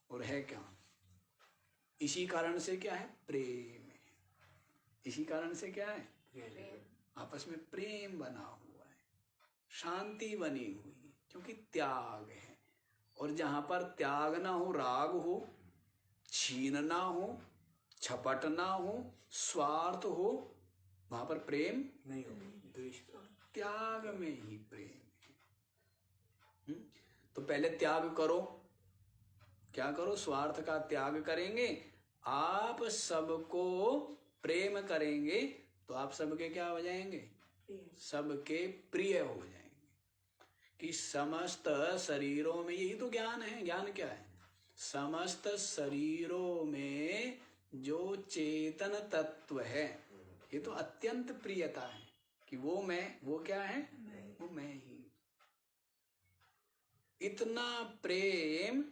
और है क्या? इसी कारण से क्या है? प्रेम है। इसी कारण से क्या है? आपस में प्रेम बना हुआ है, शांति बनी हुई है, क्योंकि त्याग है। और जहां पर त्याग ना हो, राग हो, छीन ना हो, छपट ना हो, स्वार्थ हो, वहां पर प्रेम नहीं हो। त्याग में ही प्रेम है। तो पहले त्याग करो। क्या करो? स्वार्थ का त्याग करेंगे, आप सबको प्रेम करेंगे तो आप सबके क्या हो जाएंगे? सबके प्रिय हो जाएंगे। कि समस्त शरीरों में, यही तो ज्ञान है। ज्ञान क्या है? समस्त शरीरों में जो चेतन तत्व है, ये तो अत्यंत प्रियता है कि वो मैं, वो क्या है? वो मैं ही। इतना प्रेम,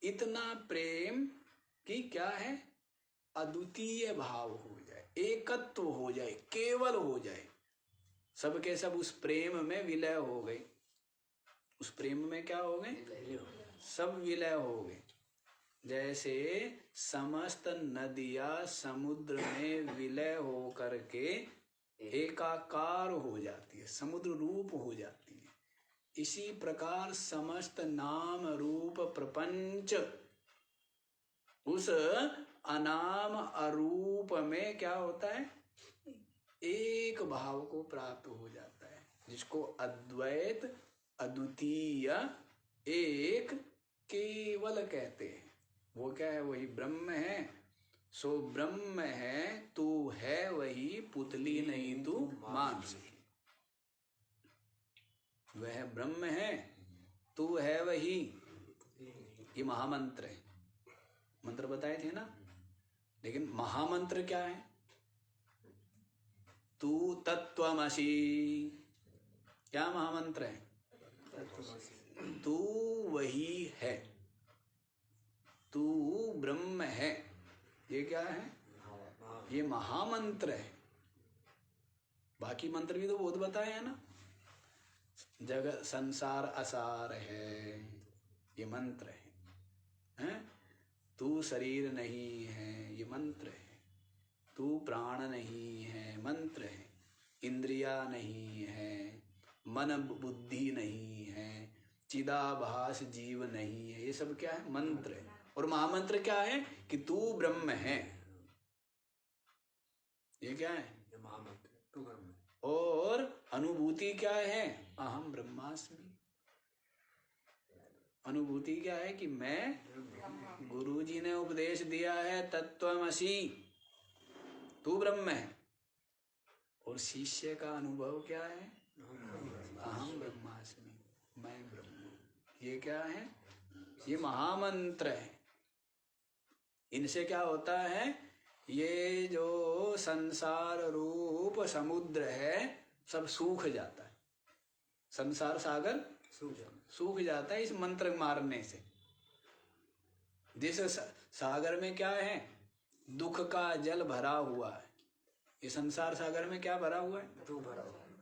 इतना प्रेम कि क्या है? अद्वितीय भाव हो जाए, एकत्व हो जाए, केवल हो जाए। सबके सब उस प्रेम में विलय हो गए। उस प्रेम में क्या हो गए? सब विलय हो गए। जैसे समस्त नदियां समुद्र में विलय हो करके एकाकार हो जाती है, समुद्र रूप हो जाती है। इसी प्रकार समस्त नाम रूप प्रपंच उस अनाम अरूप में क्या होता है? एक भाव को प्राप्त हो जाता है, जिसको अद्वैत, अद्वितीय, एक, केवल कहते हैं। वो क्या है? वही ब्रह्म है। सो ब्रह्म है, तू है वही, पुतली नहीं तू मान सकी। वह ब्रह्म है, तू है वही। ये महामंत्र है। मंत्र बताए थे ना। लेकिन महामंत्र क्या है? तू तत्त्वमसि। क्या महामंत्र है? तू वही है, तू ब्रह्म है। ये क्या है? ये महामंत्र है। बाकी मंत्र भी तो बहुत बताए हैं ना। जगत संसार असार है, ये मंत्र है। तू शरीर नहीं है, ये मंत्र है। तू प्राण नहीं है, मंत्र है। इंद्रिया नहीं है, मन बुद्धि नहीं है, चिदाभास जीव नहीं है, ये सब क्या है? मंत्र है। और महामंत्र क्या है? कि तू ब्रह्म है। ये क्या है? महामंत्र, तू ब्रह्म। और अनुभूति क्या है? अहम ब्रह्मास्मि। अनुभूति क्या है? कि मैं, गुरुजी ने उपदेश दिया है तत्त्वमसि, तू ब्रह्म है। और शिष्य का अनुभव क्या है? अहम ब्रह्मास्मि, मैं ब्रह्म। ये क्या है? ये महामंत्र है। इनसे क्या होता है? ये जो संसार रूप समुद्र है सब सूख जाता है। संसार सागर सूख जाता है इस मंत्र मारने से। जिस सागर में क्या है? दुख का जल भरा हुआ है। ये संसार सागर में क्या भरा हुआ है?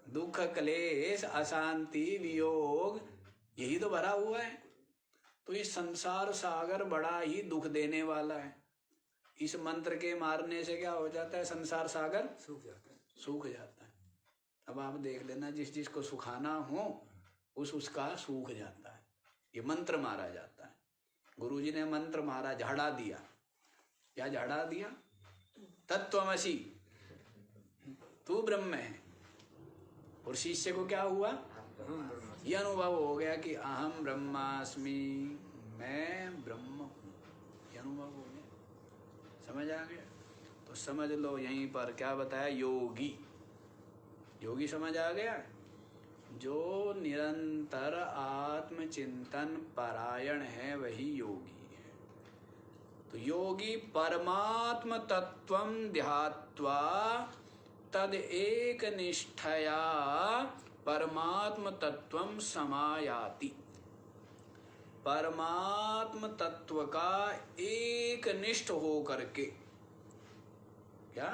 दुख, क्लेश, अशांति, वियोग, यही तो भरा हुआ है। तो ये संसार सागर बड़ा ही दुख देने वाला है। इस मंत्र के मारने से क्या हो जाता है? संसार सागर सूख जाता है। अब आप देख लेना, जिस जिसको सुखाना हो उसका सूख जाता है। ये मंत्र मारा जाता है। गुरुजी ने मंत्र मारा, झाड़ा दिया। क्या झाड़ा दिया? तत्त्वमसि, तू ब्रह्म है। और शिष्य को क्या हुआ? ये अनुभव हो गया कि अहम ब्रह्मास्मि, मैं ब्रह्म हूँ। ये अनुभव हो गया। समझ आ गया? तो समझ लो, यहीं पर क्या बताया? योगी। योगी समझ आ गया? जो निरंतर आत्मचिंतन परायण है वही योगी है। तो योगी परमात्म तत्वं ध्यात्वा तद एक निष्ठया परमात्म तत्वं समायाति। परमात्म तत्व का एक निष्ठ हो करके, क्या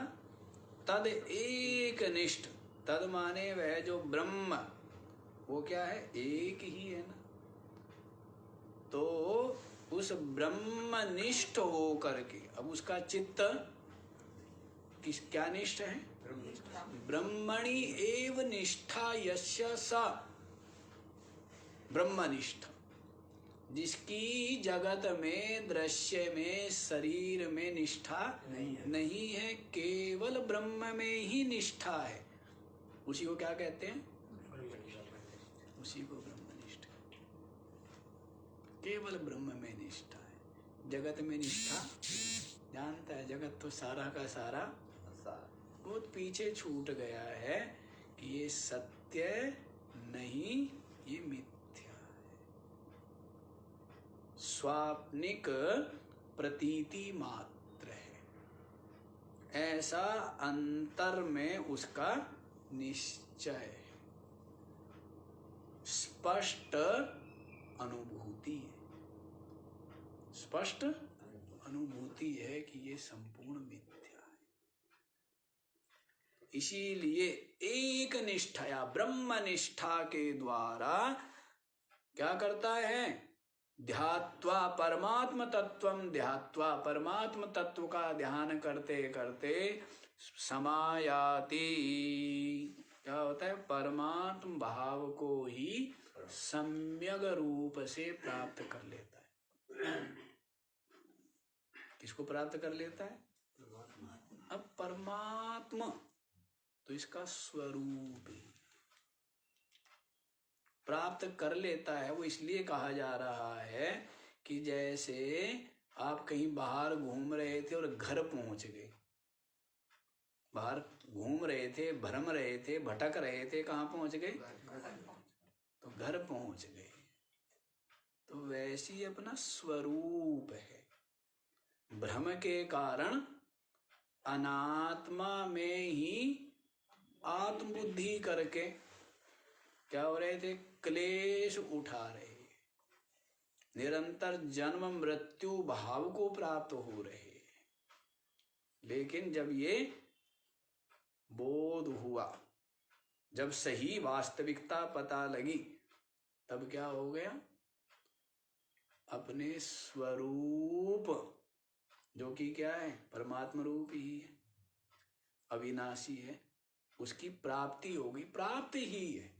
तद एक निष्ठ, तद माने वह जो ब्रह्म, वो क्या है, एक ही है ना। तो उस ब्रह्मनिष्ठ हो करके, अब उसका चित्त क्या निष्ठ है, ब्रह्मणि एव निष्ठा यस्य स ब्रह्मनिष्ठ, जिसकी जगत में, दृश्य में, शरीर में निष्ठा नहीं है, केवल ब्रह्म में ही निष्ठा है, उसी को क्या कहते हैं, उसी को ब्रह्मनिष्ठ, केवल ब्रह्म में निष्ठा है। जगत में निष्ठा जानता है, जगत तो सारा का सारा बहुत पीछे छूट गया है कि ये सत्य नहीं, ये मिथ्या है, स्वाप्निक प्रतीति मात्र है, ऐसा अंतर में उसका निश्चय है, स्पष्ट अनुभूति है, स्पष्ट अनुभूति है कि ये संपूर्ण मिथ्या है। इसीलिए एक निष्ठया, ब्रह्म निष्ठा के द्वारा क्या करता है, ध्यात्वा परमात्म तत्वं ध्यात्वा, परमात्म तत्व का ध्यान करते करते समायाति, क्या होता है, परमात्म भाव को ही सम्यक रूप से प्राप्त कर लेता है। किसको प्राप्त कर लेता है, अब परमात्मा, तो इसका स्वरूप ही प्राप्त कर लेता है। वो इसलिए कहा जा रहा है कि जैसे आप कहीं बाहर घूम रहे थे और घर पहुंच गए, बाहर घूम रहे थे, भ्रम रहे थे, भटक रहे थे, कहाँ पहुंच गए, तो घर पहुंच गए। तो वैसी अपना स्वरूप है, भ्रम के कारण अनात्मा में ही आत्मबुद्धि करके क्या हो रहे थे, क्लेश उठा रहे, निरंतर जन्म मृत्यु भाव को प्राप्त हो रहे। लेकिन जब ये बोध हुआ, जब सही वास्तविकता पता लगी, तब क्या हो गया, अपने स्वरूप जो कि क्या है, परमात्मा रूप ही है, अविनाशी है, उसकी प्राप्ति होगी। प्राप्त ही है,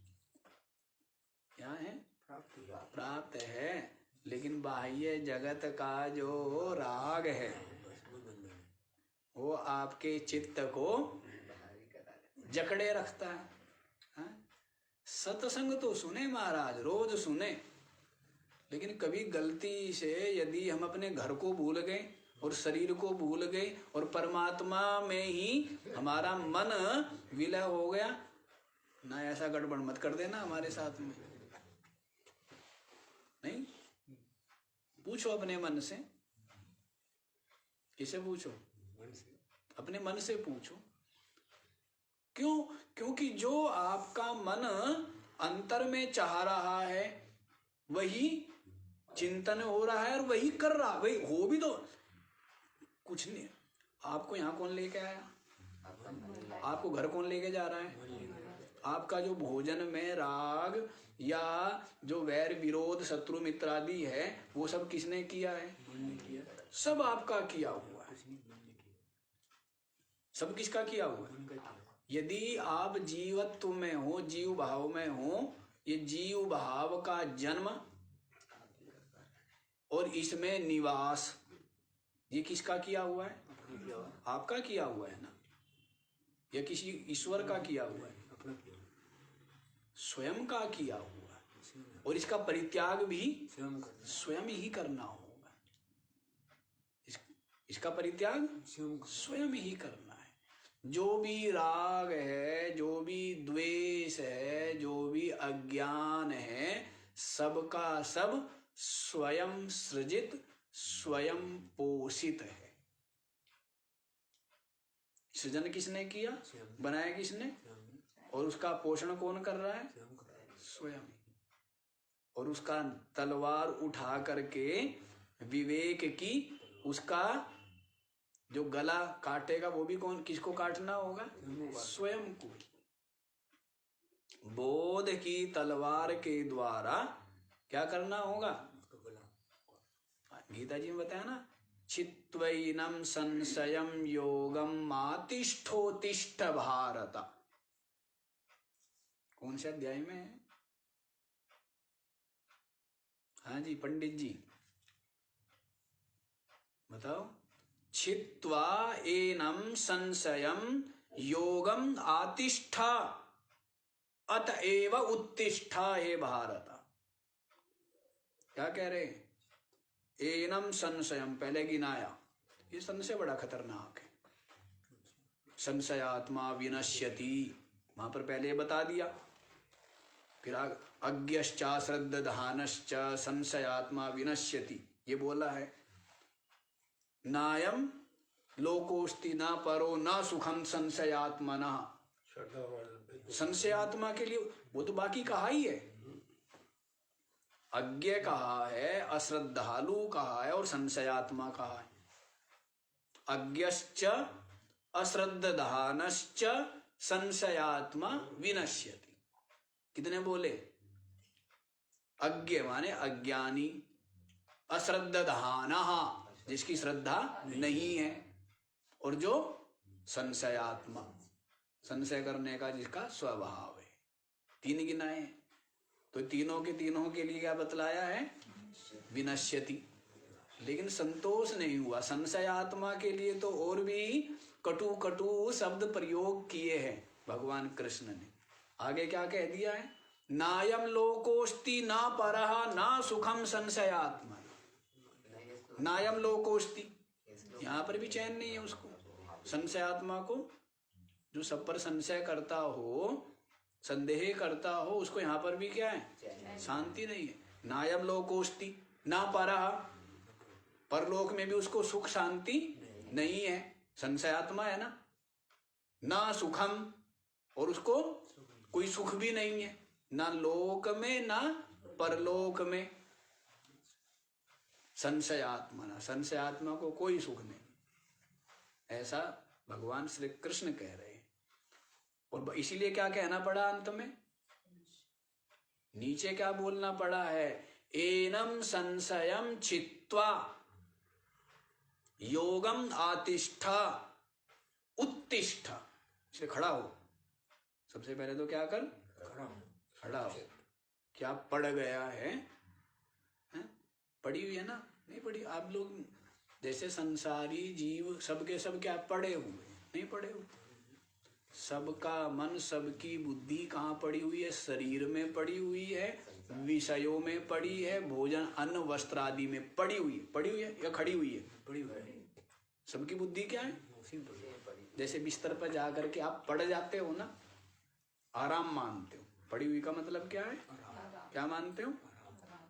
क्या है, प्राप्त है। लेकिन बाह्य जगत का जो राग है वो आपके चित्त को जकड़े रखता है। हाँ? सत्संग तो सुने महाराज, रोज सुने, लेकिन कभी गलती से यदि हम अपने घर को भूल गए और शरीर को भूल गए और परमात्मा में ही हमारा मन विलय हो गया ना, ऐसा गड़बड़ मत कर देना हमारे साथ में। नहीं, पूछो अपने मन से। किसे पूछो, अपने मन से पूछो। क्यों? क्योंकि जो आपका मन अंतर में चाह रहा है वही चिंतन हो रहा है और वही कर रहा, वही हो भी तो कुछ नहीं। आपको यहाँ कौन लेके आया, आपको घर कौन लेके जा रहा है? आपका जो भोजन में राग या जो वैर विरोध शत्रु मित्र आदि है वो सब किसने किया है? सब आपका किया हुआ है। सब किसका किया हुआ है? यदि आप जीवत्व में हो, जीव भाव में हो, ये जीव भाव का जन्म और इसमें निवास, ये किसका किया हुआ है? आपका किया हुआ है ना, या किसी ईश्वर का किया हुआ है? स्वयं का किया हुआ है। और इसका परित्याग भी स्वयं ही करना होगा। इसका परित्याग स्वयं ही करना है। जो भी राग है, जो भी द्वेष है, जो भी अज्ञान है, सबका सब स्वयं सृजित, स्वयं पोषित है। सृजन किसने किया? बनाया किसने? और उसका पोषण कौन कर रहा है? स्वयं। और उसका तलवार उठा करके विवेक की, उसका जो गला काटेगा वो भी कौन, किसको काटना होगा? स्वयं को। बोध की तलवार के द्वारा क्या करना होगा? गीता जी ने बताया ना, चित्वैनम संशयम योगम आतिष्ठोतिष्ठ भारत। कौन से अध्याय में है? हाँ जी पंडित जी बताओ। छित्वा एनम संशयम योगम आतिष्ठा अतएव उत्तिष्ठा हे भारत। क्या कह रहे? एनम संशयम, पहले गिनाया। ये संशय बड़ा खतरनाक है। संशयात्मा विनश्यति, वहां पर पहले बता दिया। फिर अज्ञश्चा श्रद्धानश्च संशयात्मा विनश्यति, ये बोला है। नायम लोकोस्ति न परो न सुखम संशयात्मना। संशयात्मा के लिए वो तो बाकी कहा ही है। अज्ञ कहा है, अश्रद्धालु कहा है और संशयात्मा कहा है। अज्ञश्च अश्रद्धानश्च संशयात्मा विनश्यति। कितने बोले? अज्ञ माने अज्ञानी, अश्रद्धान जिसकी श्रद्धा नहीं है, और जो संशयात्मा, संशय करने का जिसका स्वभाव है। तीन गिनाए हैं। तो तीनों के लिए क्या बतलाया है? विनश्यति। लेकिन संतोष नहीं हुआ। संशयात्मा के लिए तो और भी कटु कटु शब्द प्रयोग किए हैं भगवान कृष्ण ने। आगे क्या कह दिया है? नायम लोकोस्ति ना परहा ना सुखम संशयात्मा। नायम लोकोस्ति, यहाँ पर भी चैन नहीं है उसको। संशयात्मा को, जो सब पर संशय करता हो, संदेह करता हो, उसको यहाँ पर भी क्या है? शांति नहीं है। नायम लोकोस्ति ना परहा, परलोक में भी उसको सुख शांति नहीं है। संशयात्मा है ना। ना सुखम, और उसको कोई सुख भी नहीं है, ना लोक में ना परलोक में। संशयात्मा, ना संशयात्मा को कोई सुख नहीं, ऐसा भगवान श्री कृष्ण कह रहे हैं। और इसीलिए क्या कहना पड़ा अंत में? नीचे क्या बोलना पड़ा है? एनम संशयम छित्वा योगम आतिष्ठा उत्तिष्ठा। इसलिए खड़ा हो। सबसे पहले तो क्या कर? खड़ा हो। क्या पड़ गया है? पड़ी हुई है ना? नहीं पड़ी। आप लोग जैसे संसारी जीव सबके सब क्या पड़े हुए? नहीं पड़े हुए। सबका मन, सबकी बुद्धि कहाँ पड़ी हुई है? शरीर में पड़ी हुई है, विषयों में पड़ी है, भोजन अन्न वस्त्र आदि में पड़ी हुई है। पड़ी हुई है या खड़ी हुई है? पड़ी हुई है। सबकी बुद्धि क्या है? जैसे बिस्तर पर जाकर के आप पड़ जाते हो ना, आराम मानते हो। पड़ी हुई का मतलब क्या है? क्या मानते हो?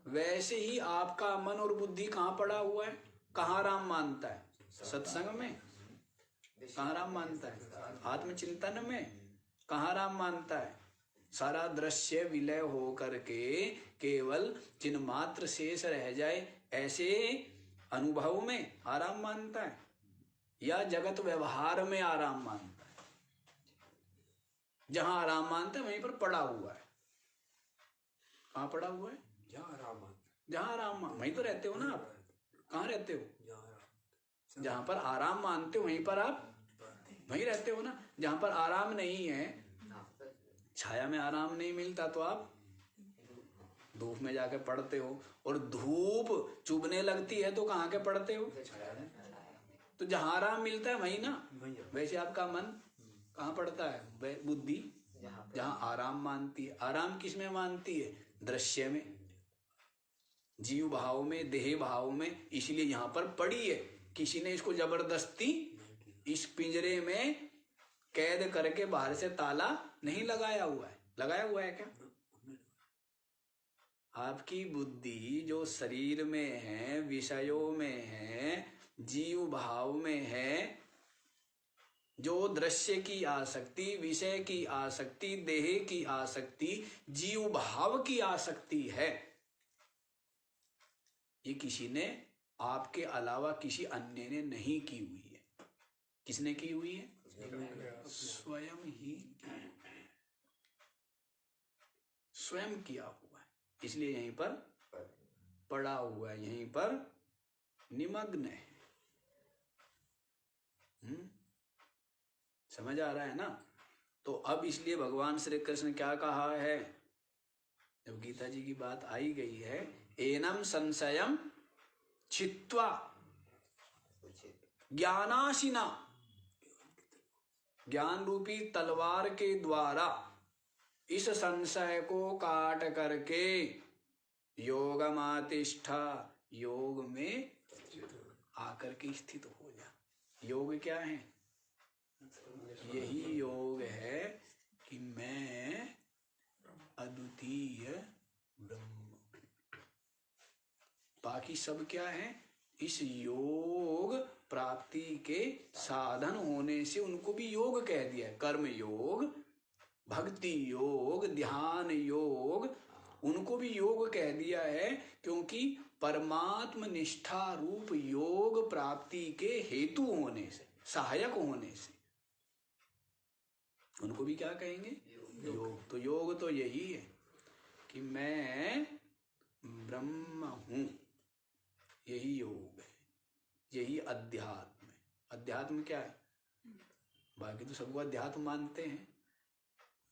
वैसे ही आपका मन और बुद्धि कहाँ पड़ा हुआ है? कहाँ आराम मानता है? सत्संग में। कहाँ आराम मानता है? आत्मचिंतन में। कहाँ आराम मानता है? सारा दृश्य विलय हो करके केवल चिन्ह मात्र शेष रह जाए, ऐसे अनुभव में आराम मानता है, या जगत व्यवहार में आराम मानता है? जहां आराम मानता है वहीं पर पड़ा हुआ है। कहाँ पड़ा हुआ है? जहां आराम वहीं तो रहते हो ना आप। कहाँ रहते हो? जहां पर आराम मानते हो वहीं पर आप वहीं रहते हो ना। जहां पर आराम नहीं है, छाया में आराम नहीं मिलता, तो आप धूप में जाके पड़ते हो। और धूप चुभने लगती है तो कहाँ के पड़ते हो? तो जहां आराम मिलता है वहीं ना। वैसे आपका मन कहाँ पड़ता है? बुद्धि जहां आराम मानती है। आराम किस में मानती है? दृश्य में, जीव भाव में, देह भाव में। इसलिए यहाँ पर पड़ी है। किसी ने इसको जबरदस्ती इस पिंजरे में कैद करके बाहर से ताला नहीं लगाया हुआ है। लगाया हुआ है क्या? आपकी बुद्धि जो शरीर में है, विषयों में है, जीव भाव में है, जो दृश्य की आसक्ति, विषय की आसक्ति, देह की आसक्ति, जीव भाव की आसक्ति है, ये किसी ने आपके अलावा किसी अन्य ने नहीं की हुई है। किसने की हुई है? स्वयं ही स्वयं किया हुआ है। इसलिए यहीं पर पड़ा हुआ है, यहीं पर निमग्न है। समझ आ रहा है ना? तो अब इसलिए भगवान श्री कृष्ण क्या कहा है, जब गीता जी की बात आई गई है, एनम संशयम छित्वा ज्ञानाशिना, ज्ञान रूपी तलवार के द्वारा इस संशय को काट करके योगमातिष्ठा, योग में आकर के स्थित हो जा। योग क्या है? यही योग है कि मैं अद्वितीय ब्रह्म। बाकी सब क्या है? इस योग प्राप्ति के साधन होने से उनको भी योग कह दिया है। कर्म योग, भक्ति योग, ध्यान योग, उनको भी योग कह दिया है, क्योंकि परमात्म निष्ठा रूप योग प्राप्ति के हेतु होने से, सहायक होने से उनको भी क्या कहेंगे? योग। तो योग तो यही है कि मैं ब्रह्म हूं, यही योग है, यही अध्यात्म है। अध्यात्म क्या है? बाकी तो सबको अध्यात्म मानते हैं,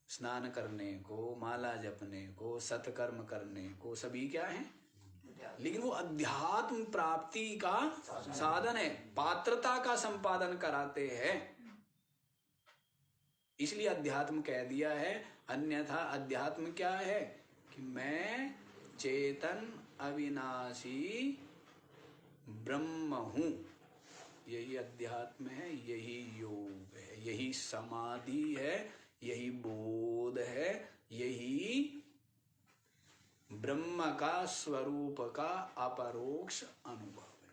स्नान करने को, माला जपने को, सत्कर्म करने को, सभी क्या है? लेकिन वो अध्यात्म प्राप्ति का साधन है, पात्रता का संपादन कराते हैं, इसलिए अध्यात्म कह दिया है। अन्यथा अध्यात्म क्या है कि मैं चेतन अविनाशी ब्रह्म हूं, यही अध्यात्म है, यही योग है, यही समाधि है, यही बोध है, यही ब्रह्म का स्वरूप का अपरोक्ष अनुभव है।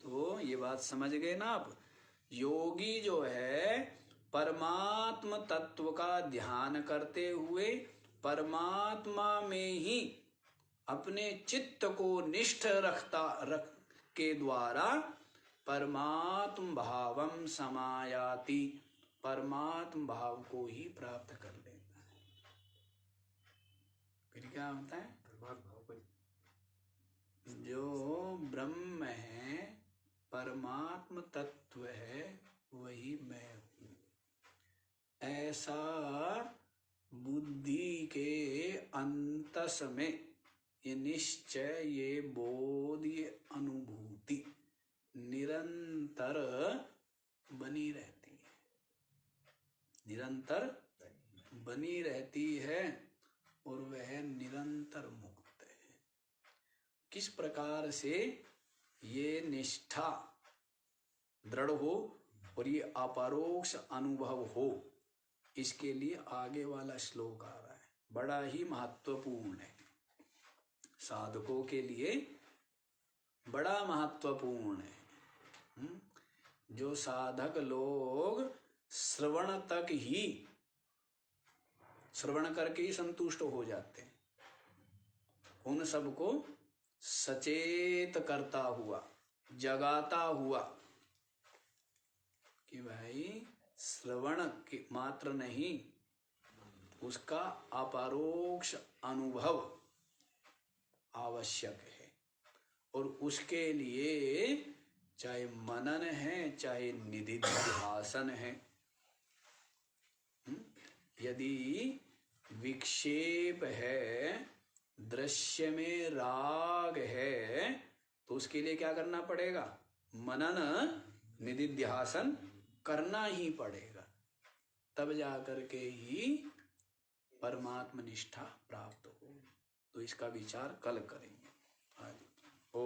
तो ये बात समझ गए ना आप? योगी जो है परमात्म तत्व का ध्यान करते हुए परमात्मा में ही अपने चित्त को निष्ठ रख के द्वारा परमात्म भावम समायाति, परमात्म भाव को ही प्राप्त कर लेता है। फिर क्या होता है? जो ब्रह्म है, परमात्म तत्व है, वही मैं हूं, ऐसा बुद्धि के अंतस में ये निश्चय, ये बोध, ये अनुभूति निरंतर बनी रहती है, निरंतर बनी रहती है, और वह निरंतर मुक्त है। किस प्रकार से ये निष्ठा दृढ़ हो और ये अपरोक्ष अनुभव हो, इसके लिए आगे वाला श्लोक आ रहा है, बड़ा ही महत्वपूर्ण है, साधकों के लिए बड़ा महत्वपूर्ण है। जो साधक लोग श्रवण करके ही संतुष्ट हो जाते हैं, उन सबको सचेत करता हुआ, जगाता हुआ कि भाई श्रवण के मात्र नहीं, उसका अपरोक्ष अनुभव आवश्यक है, और उसके लिए चाहे मनन है, चाहे निधिध्यासन है। यदि विक्षेप है, दृश्य में राग है, तो उसके लिए क्या करना पड़ेगा? मनन निधिध्यासन करना ही पड़ेगा, तब जाकर के ही परमात्म निष्ठा प्राप्त हो। तो इसका विचार कल करेंगे। ओ